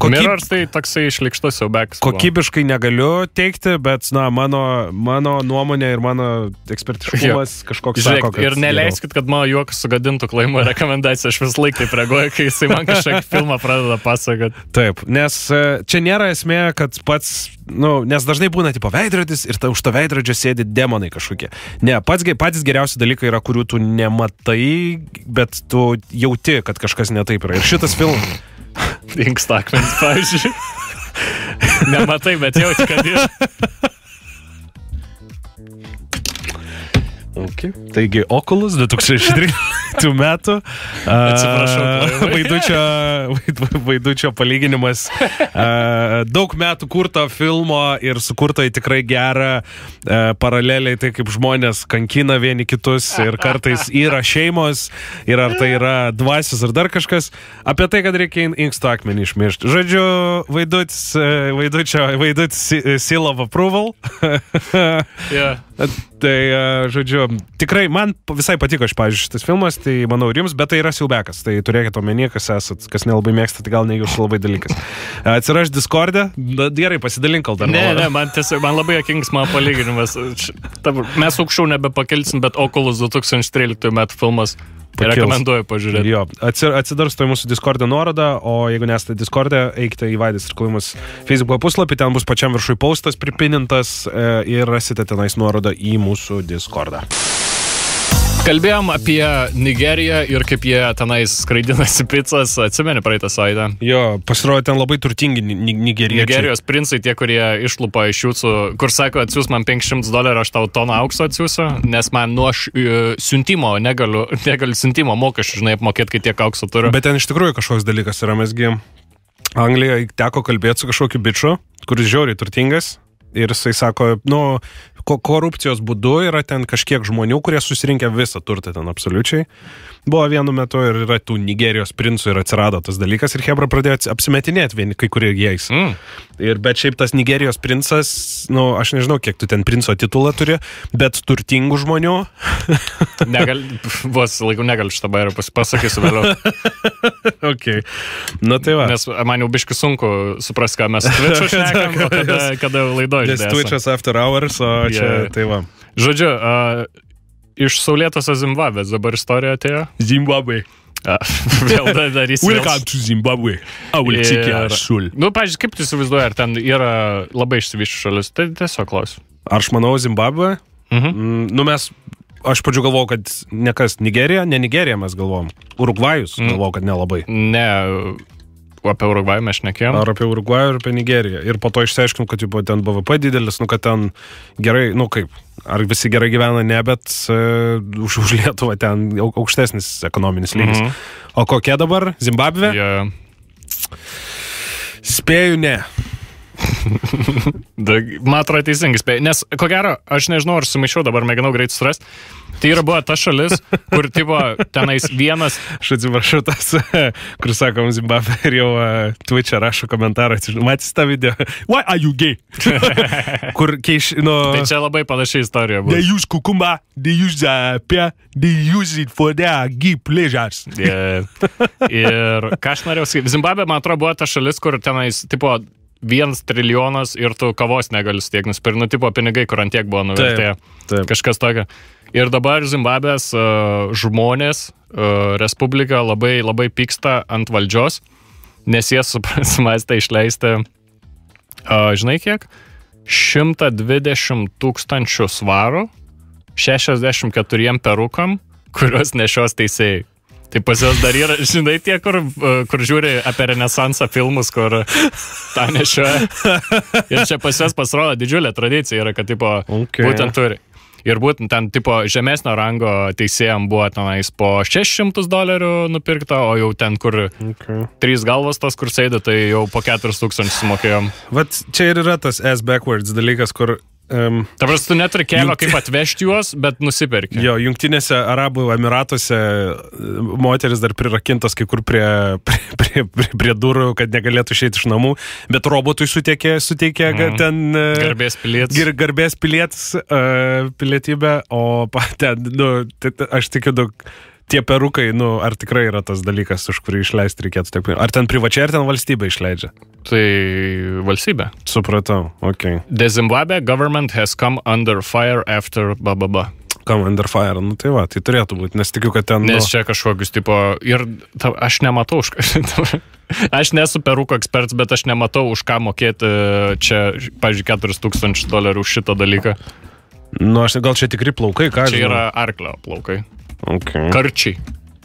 Mirrors tai toksai išlikštas siaubekas. Kokybiškai negaliu teikti, bet, mano nuomonė ir mano ekspertiškumas kažkoks sako, kad... Ir neleiskit, kad mano juokas sugadintų Klaimo rekomendaciją, aš vis laik taip reaguoju, kai jisai man kažkokį filmą pradeda pasakot. Taip, nes čia nėra esmė, kad pats, nes dažnai būna tipo veidrodis ir už to veidrodžio sėdi demonai kažkokie. Ne, patys geriausi dalykai yra, kurių tu nematai, bet tu jauti, kad kažkas netaip yra. Ir šitas filmas... Inkstakmens, pavyzdžiui. Nematai, bet jauti, kad yra. Okay. Taigi, Oculus 2013 metų. Vaidučio palyginimas. Daug metų kurto filmo ir sukurto į tikrai gerą paraleliai, tai kaip žmonės kankina vieni kitus ir kartais yra šeimos ir ar tai yra dvasios ar dar kažkas. Apie tai, kad reikia inkstų akmenį išmiršti. Žodžiu, Vaidučio seal of approval. Yeah. Tai, žodžiu, tikrai man visai patiko, pavyzdžiui, šitas filmas, tai manau ir jums, bet tai yra siaubekas, tai turėkite omeny, kas esat, kas nelabai mėgstat, tai gal ne jūsų labai dalykas. Atsiraš Discord'e, gerai, pasidalink gal dar. Ne, man labai jokingas mano palyginimas. Mes aukščiau nebepakelsim, bet Oculus 2013 metų filmas. Rekomenduoju pažiūrėti. Jo, atsidarstų į mūsų Discord'e nuorodą, o jeigu nesate Discord'e, eikite į Vaidis ir Klaimas Facebook puslapį, ten bus pačiam viršui postas pripinintas ir rasite tenais nuorodą į mūsų Discord'ą. Kalbėjom apie Nigeriją ir kaip jie tenais skraidinasi pizzas, atsimeni praeitą savaitę? Jo, pasirodė ten labai turtingi nigeriečiai. Nigerijos princai, tie, kurie išlupa iš jūsų, kur sako, atsiūs man $500, aš tau toną aukso atsiūsiu, nes man nuo siuntimo negaliu siuntimo mokesčių, žinai, apmokėti, kai tiek aukso turiu. Bet ten iš tikrųjų kažkoks dalykas yra, mesgi Anglijoje teko kalbėti su kažkokiu bičiu, kuris žiauriai turtingas. Ir jisai sako, korupcijos būdu yra ten kažkiek žmonių, kurie susirinkę visą turtą ten absoliučiai. Buvo vienu metu ir yra tų Nigerijos princų ir atsirado tas dalykas ir Hebra pradėjo apsimetinėti vieni, kai kurie jais. Bet šiaip tas Nigerijos princas, aš nežinau, kiek tu ten princo titulą turi, bet turtingų žmonių. Vos laikų negaliu šitą bairą pasakysiu vėliau. Ok. Tai va. Nes man jau biškai sunku supras, ką mes Twitch'u šnekam, kada laidoju. Nes Twitch'as after hours, o čia tai va. Žodžiu, iš saulėtosios Zimbabvės dabar istorija atėjo. Zimbabvė. Vėl darys. Welcome to Zimbabwe. I will take your soul. Pavyzdžiui, kaip tu įsivaizduoji, ar ten yra labai išsivyščių šalis? Tai tiesiog klausiu. Aš manau Zimbabvė. Aš pačiu galvojau, kad ne Nigerija mes galvojom. Urugvajus galvojau, kad nelabai. Ne, apie Urugvajų mes šnekėjom. Ar apie Urugvajų ir apie Nigeriją. Ir po to išsiaiškinom, kad ten BVP didelis, kad ten gerai, kaip, ar visi gerai gyvena, ne, bet už Lietuvą ten aukštesnis ekonominis lygis. O kokia dabar? Zimbabvė? Spėju, ne. Man atrodo teisingai spėju, nes ko gero, aš nežinau, ar sumaišiau, dabar mėginau greit surasti. Tai yra buvo ta šalis, kur tipo tenais vienas... Aš atsiprašau tas, kur sakom Zimbabvė ir jau Twitch'e rašo komentarą. Matys tą video? Why are you gay? Kur Tai čia labai panašiai istorija buvo. They use cucumber, they use pear, they use it for their gay pleasures. Ir ką aš norėjau sakyti, Zimbabvė, man atrodo, buvo ta šalis, kur tenais tipo 1 trilijonas ir tu kavos negali stiek nusipirkti, tipo pinigai, kur ant tiek buvo nuvertėję. Kažkas tokio. Ir dabar Zimbabvės žmonės, Respublika labai, labai pyksta ant valdžios, nes jie sumastė išleisti, žinai kiek? 120 000 svarų 64 perukam, kuriuos nešios teisėjai. Tai pas jos dar yra, žinai, tie, kur žiūri apie Renesansą filmus, kur tą nešioja. Ir čia pas jos pasirodo didžiulė tradicija yra, kad tipo, būtent turi. Ir būtent ten tipo žemesnio rango teisėjam buvo tenais po $600 nupirkta, o jau ten, kur 3 galvos tas, kur sėdi, tai jau po 4000 sumokėjom. Vat čia ir yra tas ass backwards dalykas, kur... Ta prasme, tu neturi kelio, kaip atvežti juos, bet nusiperki. Jo, Jungtinėse Arabų Emiratuose moteris dar prirakintos kai kur prie durų, kad negalėtų išeiti iš namų, bet robotui suteikė ten... Garbės pilietis pilietybę, o ten, aš tikiu, tie perukai, ar tikrai yra tas dalykas, už kurį išleisti reikėtų tiek. Ar ten privačiai, ar ten valstybė išleidžia? Tai valstybė. Supratau, ok. The Zimbabwe government has come under fire after bababa. Come under fire, tai va, tai turėtų būti, nes tikiu, kad ten... Nes čia kažkokius tipo... Ir aš nematau už ką... Aš nesu peruko ekspertas, bet aš nematau už ką mokėti čia, pavyzdžiui, $4000 už šitą dalyką. Gal čia tikri plaukai, ką čia yra arklio plaukai. Okay. Karčiai.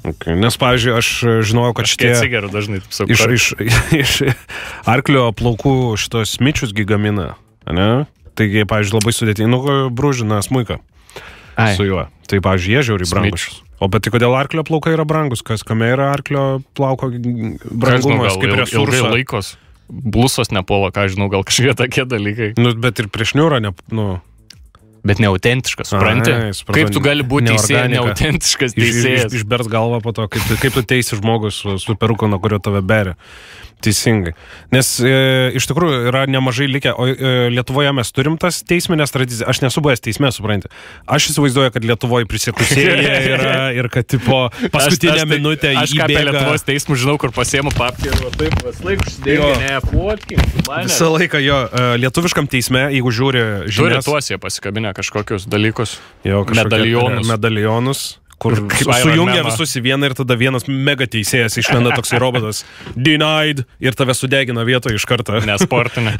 Okay. Nes, pavyzdžiui, aš žinojau, kad šitie... Aš atsigeriu dažnai, taip sakau. Iš arklio plaukų šitos smičius gamina, ne? Taigi, pavyzdžiui, labai sudėtinga brūžina smuiką su juo. Tai, pavyzdžiui, jie žiauriai brangus. O bet tai kodėl arklio plaukai yra brangus? Kame yra arklio plauko brangumas? Kaip ilgai laikos. Blusos nepuola, ką žinau, gal kažkokie tokie dalykai. Bet ir prieš niūrą, Bet neautentiškas, supranti? Kaip tu gali būti neautentiškas teisėjas? Išbers galvą po to, kaip tu teisi žmogus su peruku, nuo kurio tave beria. Teisingai. Nes iš tikrųjų yra nemažai likę, o Lietuvoje mes turim tas teisminės tradicijas. Aš nesu buvęs teisme, supranti. Aš įsivaizduoju, kad Lietuvoje prisiekusėja yra ir kad tipo paskutinę minutę įbėga. Aš ką apie Lietuvos teismų žinau, kur pasiemu papkį ir taip laik užsidėgi, neapotkim. Visą laiką jo, lietuviškam teisme, jeigu žiūri žinias... Turi tuos jie pasikabinę kažkokius dalykus. Jo, medalionus. Kur sujungia visus į vieną ir tada vienas mega teisėjas išlenda toksai robotas denied ir tave sudegina vietoje iš karto. Nesportinė.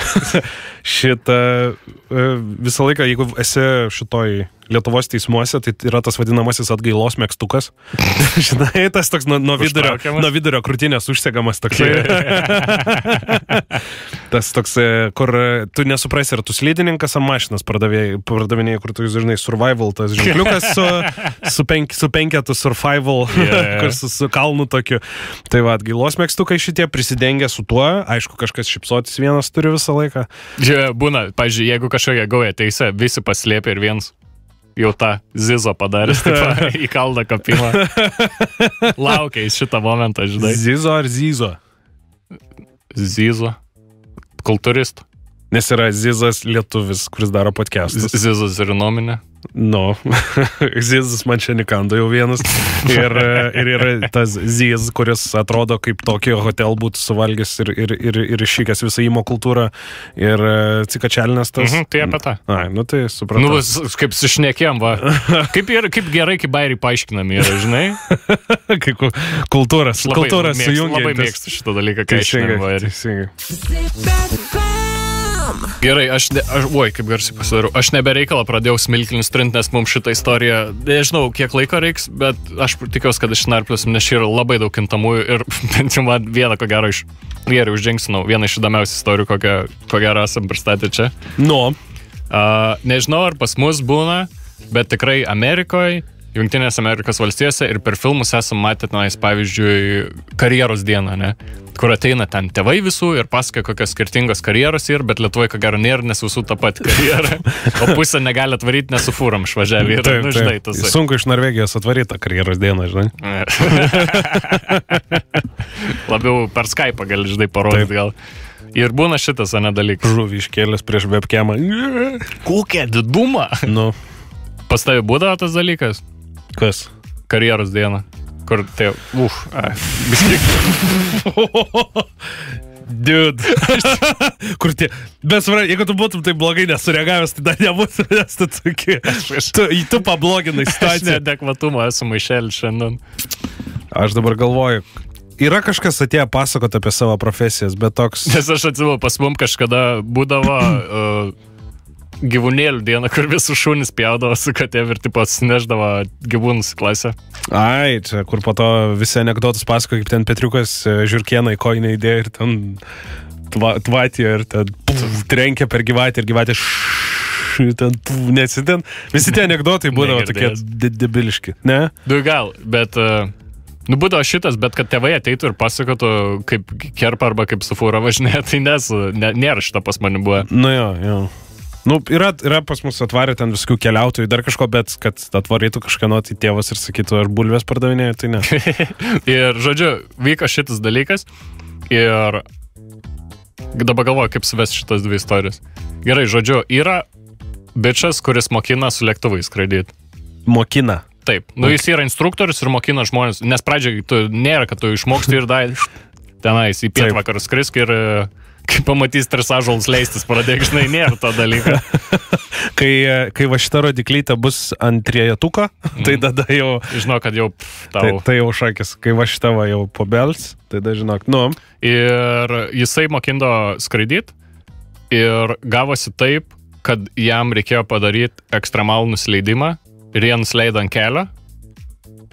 Šitą visą laiką, jeigu esi šitoj Lietuvos teismuose, tai yra tas vadinamasis atgailos megztukas. Žinai, tas toks nuo vidurio krūtinės užsegamas toksai. Tas toks, kur tu nesuprasi, ar tu slidininkas, ar mašinas pardavinėjai, kur tu, žinai, survival, tas ženkliukas su penketu survival, kur su kalnu tokiu. Tai va, gailos megztukai šitie prisidengia su tuo, aišku, kažkas šipsotis vienas turi visą laiką. Būna, pavyzdžiui, jeigu kažkokia gauja teisė, visi paslėpia ir vienas jau tą zizo padaręs, taip, į kalną kapimą. Laukia į šitą momentą, žinai. Zizo ar zyzo? Zizo. Kultūristų. Nes yra Zizas lietuvis, kuris daro podcastus. Zizas ir nuomonė. No. Zizas man čia nikando jau vienas. Ir yra tas Ziz, kuris atrodo kaip tokį hotel būtų suvalgęs ir iššykęs visą įmo kultūrą. Ir cikačelinas tas. Tai apie tą. Ai, nu tai supratau. Nu, kaip sušnekėm, va. Kaip gerai, kaip bairiai paaiškinami yra, žinai? Kaip kultūra sujungia. Labai mėgstu šitą dalyką, kai teisingai. Gerai, kaip garsiai pasidarau. Aš nebereikalą pradėjau smilkinius trint, nes mums šitą istoriją, nežinau, kiek laiko reiks, bet aš tikiuosi, kad išnarpliuosim, nes čia yra labai daug kintamųjų ir bent jau man vieną, ko gero, geriau uždžingsinau, vieną iš įdomiausių istorijų, ko gero esam pristatę čia. No. Nežinau, ar pas mus būna, bet tikrai Amerikoje, Jungtinės Amerikos valstijose ir per filmus esam matę tenais, pavyzdžiui, karjeros dieną, ne? Kur ateina ten tėvai visų ir pasakoja, kokios skirtingos karjeros yra, bet Lietuvoje, ko gero, nėra, nes visų tą patį karjerą. O pusę negali atvaryti, nes su fūram išvažiavę. Taip, žinai, sunku iš Norvegijos atvaryti tą karjeros dieną, žinai. Labiau per Skype'ą gali, žinai, parodyti gal. Ir būna šitas, ane, dalykas. Žuvį iškėlęs prieš webcamą. Kokia didumą! Nu. Pas tavi būdavo tas dalykas? Kas? Karjeros diena. Kur tai... Dude. Kur tie... Bet jeigu tu būtum tai blogai nesureagavęs, tai dar nebūtum, nes tu tokie... Tu pabloginai situaciją. Aš neadekvatumą esu maišelį šiandien. Aš dabar galvoju, yra kažkas atėję pasakot apie savo profesijas, bet toks... Nes aš atsimu, pas mum kažkada būdavo... gyvūnėlių dieną, kur visus šunis pjaudavo su katėm ir taip atsineždavo gyvūnus į klasę. Ai, čia kur po to visi anekdotus pasako, kaip ten Petriukas žiurkieną į koinę įdėjo ir ten tvatė ir ten trenkė per gyvatę ir gyvatė nesidien. Visi tie anekdotai būdavo tokie debiliški, ne? Du gal, bet... Nu, būdavo šitas, bet kad tėvai ateitų ir pasakotų, kaip kerpa arba kaip su fūra važinėja, tai nėra šitą pas mani buvo. Nu jo. Nu, yra pas mus atvarė ten visokių keliautojų, dar kažko, bet kad atvarytų kažkano, tai tėvas ir sakytų, aš bulvės pardavinėjau, tai ne. Ir, žodžiu, vyko šitas dalykas ir dabar galvoju, kaip suves šitas dvi istorijos. Gerai, žodžiu, yra bičas, kuris mokina su lėktuvais skraidyti. Mokina? Taip. Nu, jis yra instruktorius ir mokina žmonės, nes pradžiai nėra, kad tu išmoksti ir tenais į pietvakarus skrisk ir... Kai pamatys tris ąžuolus leistis, pradėk, žinai, nėra to dalyko. Kai va šita rodiklytė bus ant trejetuko, tai tada jau... Žinau, kad jau tau... Tai jau šakis. Kai va šita va jau pabels, tai tada žinok, nu. Ir jisai mokindo skraidyt ir gavosi taip, kad jam reikėjo padaryti ekstremalų nusileidimą ir jie nusileido ant kelio.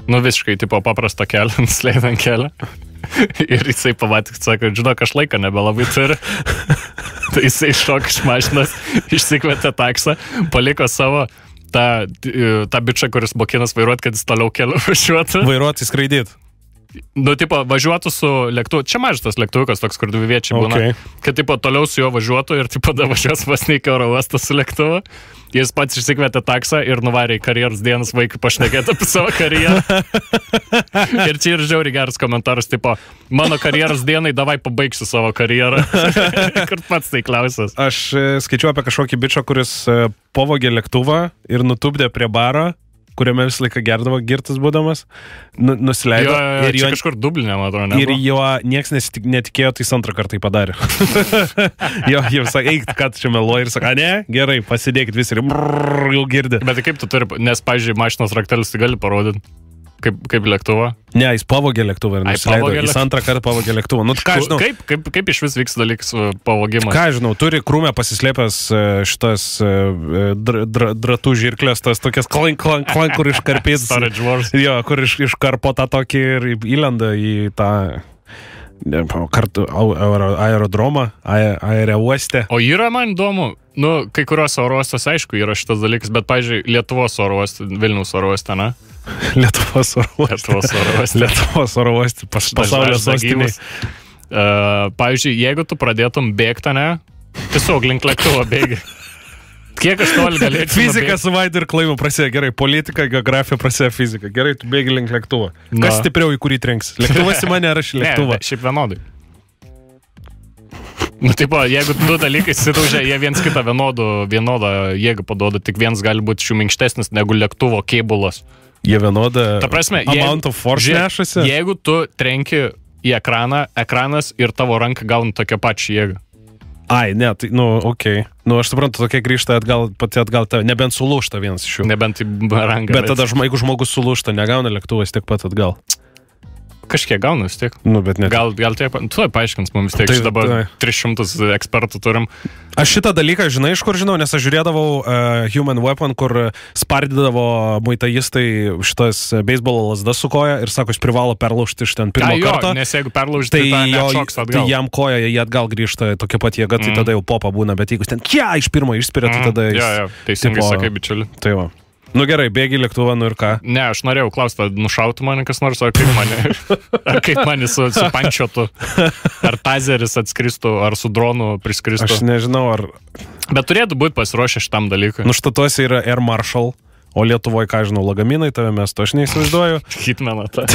Nu, visiškai, tipo, paprastą kelią, nusileido ant kelio. Ir jisai pamatė, sako, žinok, aš laiką nebelabai turiu. Tai jisai šok iš mašinos, išsikvietė taksą, paliko savo tą bičą, kuris mokinas vairuoti, kad jis toliau keliu važiuotų. Vairuoti, skraidyti. Nu, tipo, važiuotų su lėktuvu. Čia mažas lėktuvukas, toks, kur dviviečiai būna. Kad, tipo, toliau su juo važiuotų ir, tipo, da važiuos pasneikio oro uostą su lėktuvu. Jis pats išsikvietė taksą ir nuvarė į karjeros dienas vaikui pašnekėti apie savo karjerą. Ir čia ir žiauriai geras komentaras, tipo, mano karjeros dienai, davai pabaigsiu savo karjerą. Kur pats tai klausas. Aš skaičiu apie kažkokį bičą, kuris pavogė lėktuvą ir nutupdė prie baro, kuriame visą laiką gerdavo girtas būdamas, nusileido. Ir jo kažkur Dublinė, man atrodo, ir jo nieks netikėjo, tai jis antrą kartą tai padarė. Jau sakė, eik, kad čia meluoja ir sakė, ne, gerai, pasidėkit visi ir jau girdė. Bet kaip tu turi, nes, pavyzdžiui, mašinos raktelis tai gali parodyti. Kaip lėktuvą? Ne, jis pavogė lėktuvą ir nusileido. Jis antrą kartą pavogė lėktuvą. Nu, ką žinau? Kaip iš vis vyksta dalykas pavogimas? Ką žinau, turi krūmę pasislėpęs šitas dratų žirklės, tas tokias klank, kur iškarpės. Storage Wars. Jo, kur iškarpo tą tokį ir įlenda į tą kartu aerodromą, aerouostę. O yra man įdomu, nu, kai kurios oro uostos, aišku, yra šitas dalykas, bet, pavyzdžiui, Lietuvos oro uostė, Vilniaus oro uostė, ne? Lietuvos oro uostė. Lietuvos oro uostė. Pasaulio sostinės. Pavyzdžiui, jeigu tu pradėtum bėgti, ne? Tiesiog link lėktuvo bėgi. Kiek aš toli galėčiau? Fizika su Vaidu ir Klaimu prasidėjo. Gerai, politika, geografija prasidėjo fizika. Gerai, tu bėgi link lėktuvo. Kas stipriau į kurį trenks? Lėktuvas į mane ar aš į lėktuvą? Ne, šiaip vienodai. Nu, taip, jeigu du dalykai situžia, jie viens kitą vienodą jėgą paduoda, tik vienas gali būti šių minkštesnis negu lėktuvo kėbulas. Jie vienodą Ta prasme, amount of force nešasi? Jeigu tu trenki į ekraną, ekranas ir tavo ranka gauna tokią pačią jėgą. Ai, ne, tai, okei. Aš suprantu, tokia grįžta pati atgal tave, nebent sulūžta vienas iš jų. Nebent į rangą. Bet tada, jeigu žmogus sulūžta, negauna lėktuvas tiek pat atgal. Kažkiek gauna vis tiek. Bet net. Gal tiek, tu paaiškins mums tiek, dabar 300 ekspertų turim. Aš šitą dalyką žinai, iš kur žinau, nes aš žiūrėdavau Human Weapon, kur spardydavo muitajistai šitas beisbolo lazdas su koja ir sako, jis privalo perlaužti iš ten pirmo karto. Nes jeigu perlaužti, tai neatšoks atgal. Tai jam koja, jie atgal grįžta tokia pat jėga, tai tada jau popa būna, bet jeigu ten iš pirmo išspiria, tai tada jis... Jo, teisingai sakai, bičiuli. Tai va. Nu gerai, bėgi lėktuvą, nu ir ką? Ne, aš norėjau klausti, nušautų mane kas nors, ar kaip mane supančiotų, ar tazeris atskristų, ar su dronu priskristų. Aš nežinau, ar... Bet turėtų būti pasiruošę šitam dalykui. Nu štatuose yra Air Marshal, o Lietuvoje, ką žinau, lagaminai tave mes to aš neįsivaizduoju. Hitmeną tą.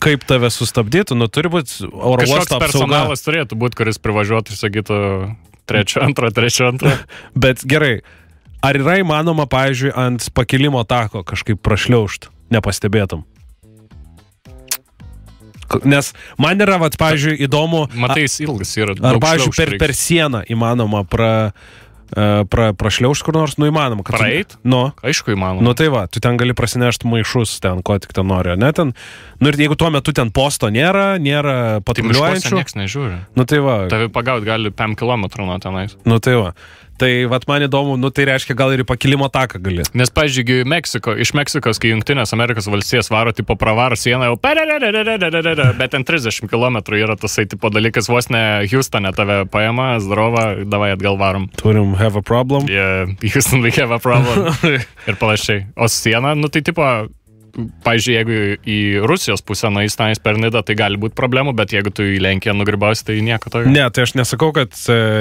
Kaip tave sustabdytų? Nu turi būti oro uosto apsauga. Kažkoks personalas turėtų būti, kuris privažiuotų ir sakytų 3-2. Bet gerai. Ar yra įmanoma, pavyzdžiui, ant pakilimo tako kažkaip prašliaužt, nepastebėtum? Nes man yra, pavyzdžiui, įdomu... Matai, jis ilgas yra. Ar, pavyzdžiui, per sieną įmanoma prašliaužt kur nors, įmanoma. Praeit? Aišku, įmanoma. Nu tai va, tu ten gali prasinešti maišus ten, ko tik ten nori, ne ten. Nu ir jeigu tuo metu ten posto nėra patruliuojančių. Tai nieks nežiūri. Nu tai va. Tavi pagaut gali 5 km nuo tenais. Nu tai va. Tai man įdomu, tai reiškia gal ir į pakilimo taką gali. Nes, pavyzdžiui, iš Meksikos, kai Jungtinės Amerikos valstijas varo, tipo pravaro sieną, jau bet ten 30 km yra tasai tipo dalykas, vos ne Houstone tave paima, zdarova, davai atgal varom. Turim have a problem. Yeah, Houston we have a problem. Ir panašiai. O siena, tai tipo... Pavyzdžiui, jeigu į Rusijos pusę nueis per Nidą, tai gali būti problemų, bet jeigu tu į Lenkiją nugribausi, tai nieko tokio. Ne, tai aš nesakau, kad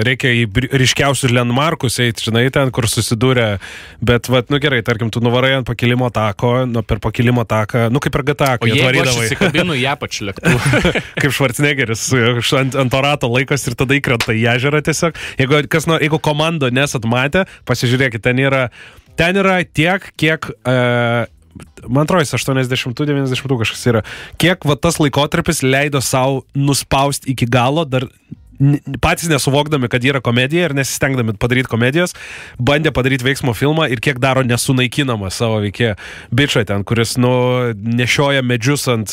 reikia į ryškiausius landmarkus eiti, žinai, ten, kur susidūrė, bet, gerai, tarkim, tu nuvarai ant pakilimo tako, per pakilimo taką, kaip per GTA, kai atvarydavai. O jeigu aš įsikabinu ją pačiu lėktuvu. Kaip Schwarzeneggeris, ant to rato laikos ir tada įkrenta į ežerą tiesiog. Jeigu komando nesat matę, pasižiūrėkit, ten yra tiek, kiek... Man atrodo, 80-90 kažkas yra. Kiek tas laikotarpis leido savo nuspausti iki galo, dar patys nesuvokdami, kad yra komedija ir nesistengdami padaryti komedijos, bandė padaryti veiksmo filmą ir kiek daro nesunaikinamą savo veikėją. Bičą ten, kuris, nešioja medžius ant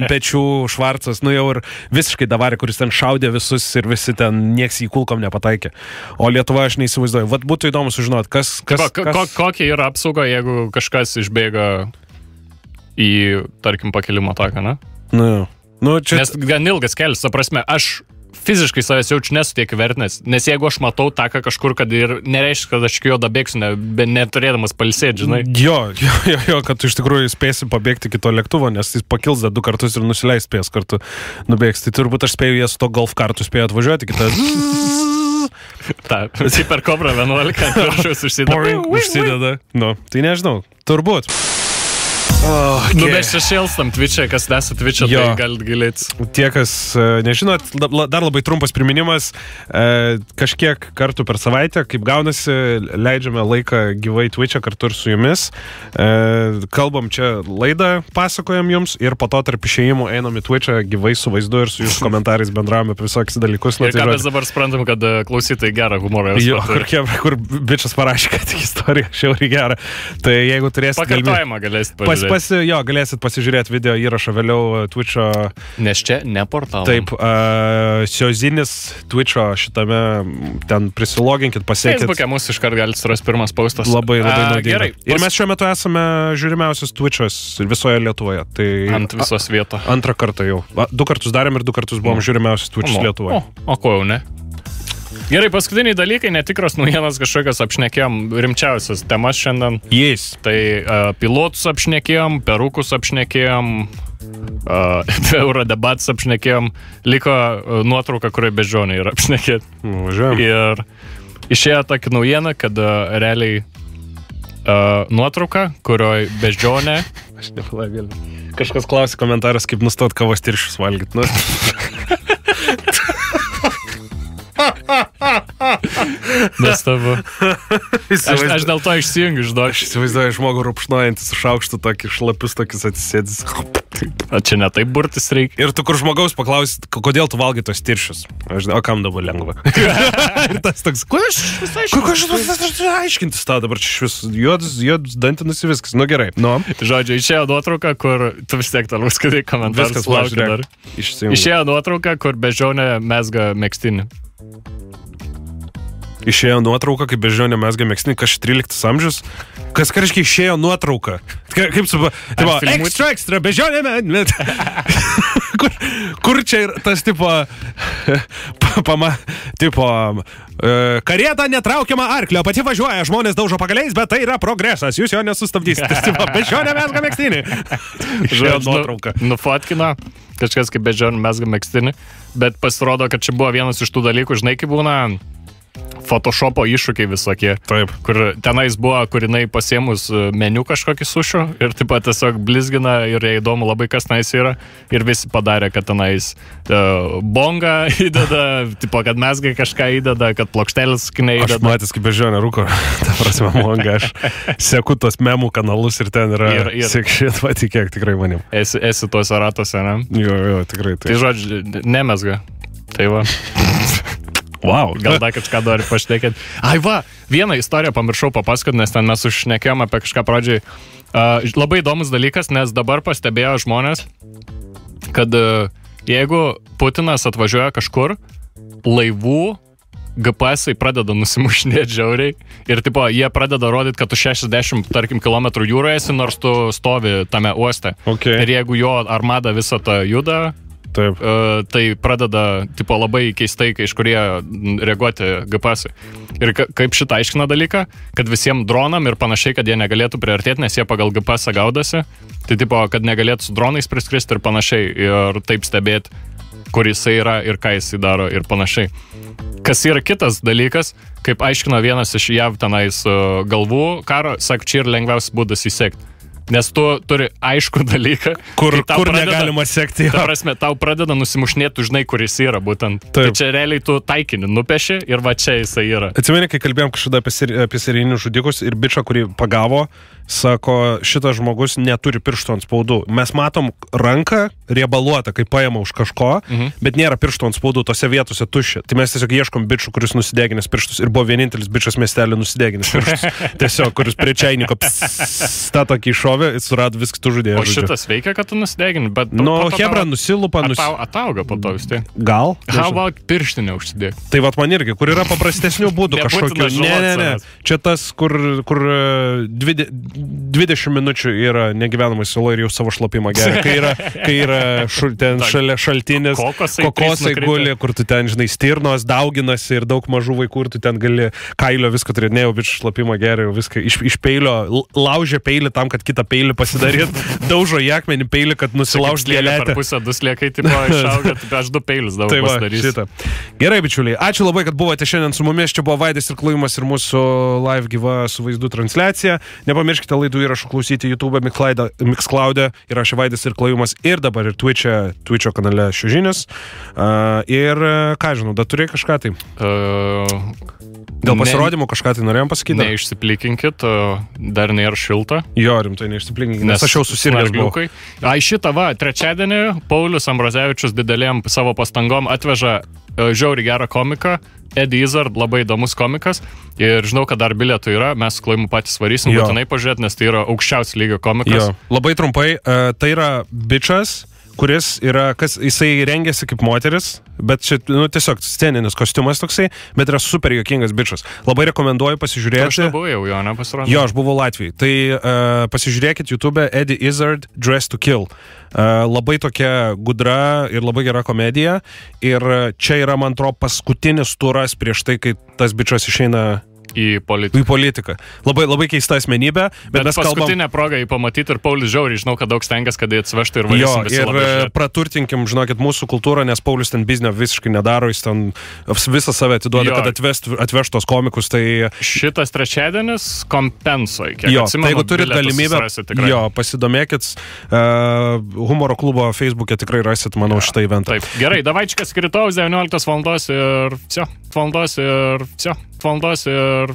pečių, Švarcas, jau ir visiškai davarė, kuris ten šaudė visus ir visi ten nieks į kulkom nepataikė. O Lietuva aš neįsivaizduoju. Būtų įdomu sužinoti, kas... Kokia yra apsauga, jeigu kažkas išbėga į, tarkim, pakilimo taką, ne? Nes gan ilgas kelias, ta prasme, aš fiziškai savęs jaučiu nesu tiek vertinęs, nes jeigu aš matau taką kažkur, kad ir nereiškia, kad aš iki jo dabėgsiu, neturėdamas pailsėti, žinai. Jo, kad tu iš tikrųjų spėsi pabėgti kito lėktuvo, nes jis pakils 2 kartus ir nusileis spės kartu nubėgs. Tai turbūt aš spėjau jie su to golf kartu spėjo atvažiuoti, kitas... Per Cobra 11 viršus užsideda. Tai nežinau, turbūt. Mes čia šėlstam Twitch'e, kas nesat Twitch'e, tai galit gilėti. Tie, kas nežinot, dar labai trumpas priminimas, kažkiek kartų per savaitę, kaip gaunasi, leidžiame laiką gyvai Twitch'e kartu ir su jumis. Kalbam čia laidą, pasakojam jums ir po to tarp išėjimų einam į Twitch'e gyvai su vaizdu ir su jūsų komentarais bendravome apie visokius dalykus. Ir ką mes dabar sprantam, kad klausytojai gerą humorą. Jo, kur bičas parašė, kad istorija šiauriai gera. Tai jeigu turėsit pakartojimą galėsit pažiūrėti. Galėsit pasižiūrėti video įrašą vėliau Twitch'o. Nes čia ne portalas. Taip, Siozinis Twitch'o šitame, ten prisiloginkit, pasiekit. Facebook'e mūsų iškart galite surasti pirmas postas. Labai naudinga. Gerai. Ir mes šiuo metu esame žiūrimiausias Twitch'as visoje Lietuvoje. Tai ant visos vietos. Antrą kartą jau. 2 kartus darėm ir 2 kartus buvom žiūrimiausias Twitch'as Lietuvoje. O ko jau ne? Gerai, paskutiniai dalykai, netikros naujienas kažkokios apšnekėjom, rimčiausias temas šiandien. Jais. Tai pilotus apšnekėjom, perukus apšnekėjom, Eurodebatus apšnekėjom, liko nuotrauka, kurioje bežionė yra apšnekėti. Važiuojam. Ir išėjo tokia naujiena, kad realiai nuotrauka, kurioje bežionė. Aš nepalagėliu. Kažkas klausė komentaras, kaip nustot kavos tiršius valgyti. Nu. Nuostabu. Aš dėl to išsijungiu, žinok. Aš įsivaizduoju žmogų rupšnojantis su šaukštu, tokį šlapius, tokius atsisėdis. O čia ne taip burtis reikia. Ir tu kur žmogaus paklausi, kodėl tu valgai tos tiršius? Aš žinau, o kam dabar lengva? Ir tas toks, ko aš aiškintis tą dabar, čia švis juodus dantinus ir viskas. Nu gerai. Nu. Žodžiu, išėjo nuotrauka, kur tu vis tiek toliau skaitai komentarus. Viskas dar. Išėjo nuotrauka, kur bežionė mesga megztinį. Išėjo nuotrauka, kaip bežionė mesga megztinį, kas 13 amžius. Kas kažkiek išėjo nuotrauka. Kaip su... Ekstra, bežionė kur čia ir tas tipo... Karieta netraukiama arklio, pati važiuoja, žmonės daužo pagaliais, bet tai yra progresas, jūs jo nesustabdysite. Tas tipo, bežionė mesga megztinį. Išėjo nuotrauka. Nufotkino kažkas kaip bežionė mesga megztinį, bet pasirodo, kad čia buvo vienas iš tų dalykų, žinai, kaip būna... Photoshopo iššūkiai visokie. Taip. Kur tenais buvo, kur jinai pasiemus meniu kažkokį sušių ir taip pat tiesiog blizgina ir įdomu labai kas tenais yra. Ir visi padarė, kad tenais bongą įdeda, tipo, kad mesgai kažką įdeda, kad plokštelis skinė įdeda. Aš matęs, kaip bežionė rūko, ta prasme, monga, aš seku tos memų kanalus ir ten yra sekšėt, patikėk, tikrai manim. Esi tuose ratuose, ne? Jo, tikrai. Tai žodžiu, nemesga. Tai va. Wow. Gal dar kažką nori pašnekėti. Ai va, vieną istoriją pamiršau papasakoti, nes ten mes užšnekėjom apie kažką pradžiai. Labai įdomus dalykas, nes dabar pastebėjo žmonės, kad jeigu Putinas atvažiuoja kažkur, laivų GPS-ai pradeda nusimušinėti žiauriai ir tipo, jie pradeda rodyti, kad tu 60, tarkim, kilometrų jūroje esi, nors tu stovi tame uoste. Okay. Ir jeigu jo armada visą tą juda, taip. Tai pradeda tipo, labai keistai, kai iš kurie reaguoti GPS-ai. Ir kaip šitą aiškina dalyką, kad visiems dronam ir panašiai, kad jie negalėtų priartėti, nes jie pagal GPS-ą gaudasi, tai tipo, kad negalėtų su dronais priskristi ir panašiai, ir taip stebėti, kur jisai yra ir ką jisai daro ir panašiai. Kas yra kitas dalykas, kaip aiškino vienas iš JAV tenais galvų karo, sako, čia yra lengviausias būdas įsekti. Nes tu turi aišku dalyką, kur pradeda, negalima sekti. Ta prasme, tau pradeda nusimušnėti, tu žinai, kur jis yra, būtent. Taip. Tai čia realiai tu taikinį nupeši ir va čia jisai yra. Atsimeni, kai kalbėjom kažkada apie serijinius žudikus ir bičą, kurį pagavo, sako, šitas žmogus neturi pirštų ant spaudų. Mes matom ranką riebaluotą, kai paima už kažko, bet nėra pirštų ant spaudų, tose vietose tuščia. Tai mes tiesiog ieškom bičų, kuris nusideginęs pirštus ir buvo vienintelis bičas miestelį nusideginęs pirštus. Tiesiog, kuris prie čainiko tą tokį iššovė, surado viską tu žudėjo. O šitas veikia, kad tu nusidegini, bet... Nu, hebra nusilupa, atauga po to vis tiek. Gal? Gal pirštinę užsidėk. Tai vat man irgi, kur yra paprastesnių būdų kažkokių. Ne. Čia tas, kur 20 minučių yra negyvenamai solo ir jau savo šlapimą geria. Kai yra ten šalia šaltinis, kokosai guli, kur tu ten, žinai, stirnos dauginasi ir daug mažų vaikų ir tu ten gali kailio viską turėti. Ne, jau bičiu šlapimą geria, jau viską iš peilio, laužia peilį tam, kad kitą peilį pasidaryt, daužo į akmenį peilį, kad nusilaužt gėlėtę. Per pusę 2 sliekai, tipo, išauga, aš 2 peilius daug pasidarysiu. Šitą. Gerai, bičiuliai, ačiū labai, kad buvote šiandien su mumis. Čia buvo Vaidas ir Klojimas ir mūsų live gyva su vaizdu transliacija. Nepamirškite laidų įrašų klausyti YouTube, Mixcloud'e, įrašė Vaidas ir Klojimas ir dabar ir Twitch'o kanale Šiožinius. Ir ką žinau, dar turėjai kažką tai? Dėl pasirodymų kažką tai norėjom pasakyti? Neišsiplikinkit, dar nėra šilta. Jo, rimtai neišsiplikinkit, nes aš jau susirgęs buvau. Ai šitą va, trečiadienį Paulius Ambrazevičius didelėm savo pastangom atveža žiauriai gerą komiką, Eddie Izzard, labai įdomus komikas ir žinau, kad dar bilietų yra, mes su Klojimu patys varysim, būtinai pažiūrėti, nes tai yra aukščiausio lygio komikas. Jo. Labai trumpai, tai yra bičas, kuris yra, jisai rengiasi kaip moteris, bet čia, tiesiog sceninis kostiumas toksai, bet yra super juokingas bičas. Labai rekomenduoju pasižiūrėti. Aš nebuvau jo, nepasirodė. Jo, aš buvau Latvijai. Tai pasižiūrėkit YouTube Eddie Izzard Dressed to Kill. Labai tokia gudra ir labai gera komedija. Ir čia yra, man atrodo, paskutinis turas prieš tai, kai tas bičas išeina į politiką. Labai keista asmenybė, bet mes paskutinę progą jį pamatyti ir Paulius žiauriai, žinau, kad daug stengiasi, kad jį atsivežtų ir valysim visi labai žiūrėti. Ir praturtinkim, žinokit, mūsų kultūrą, nes Paulius ten biznio visiškai nedaro, jis ten visą save atiduoda, kad atvežtos komikus. Tai šitas trečiadienis kompensuoja, kiek atsimenu, tai jeigu turit galimybę, pasidomėkit, Humoro klubo Facebook'e tikrai rasit, manau, šitą eventą. Taip, gerai, davaičikas rytojaus 19 valandos ir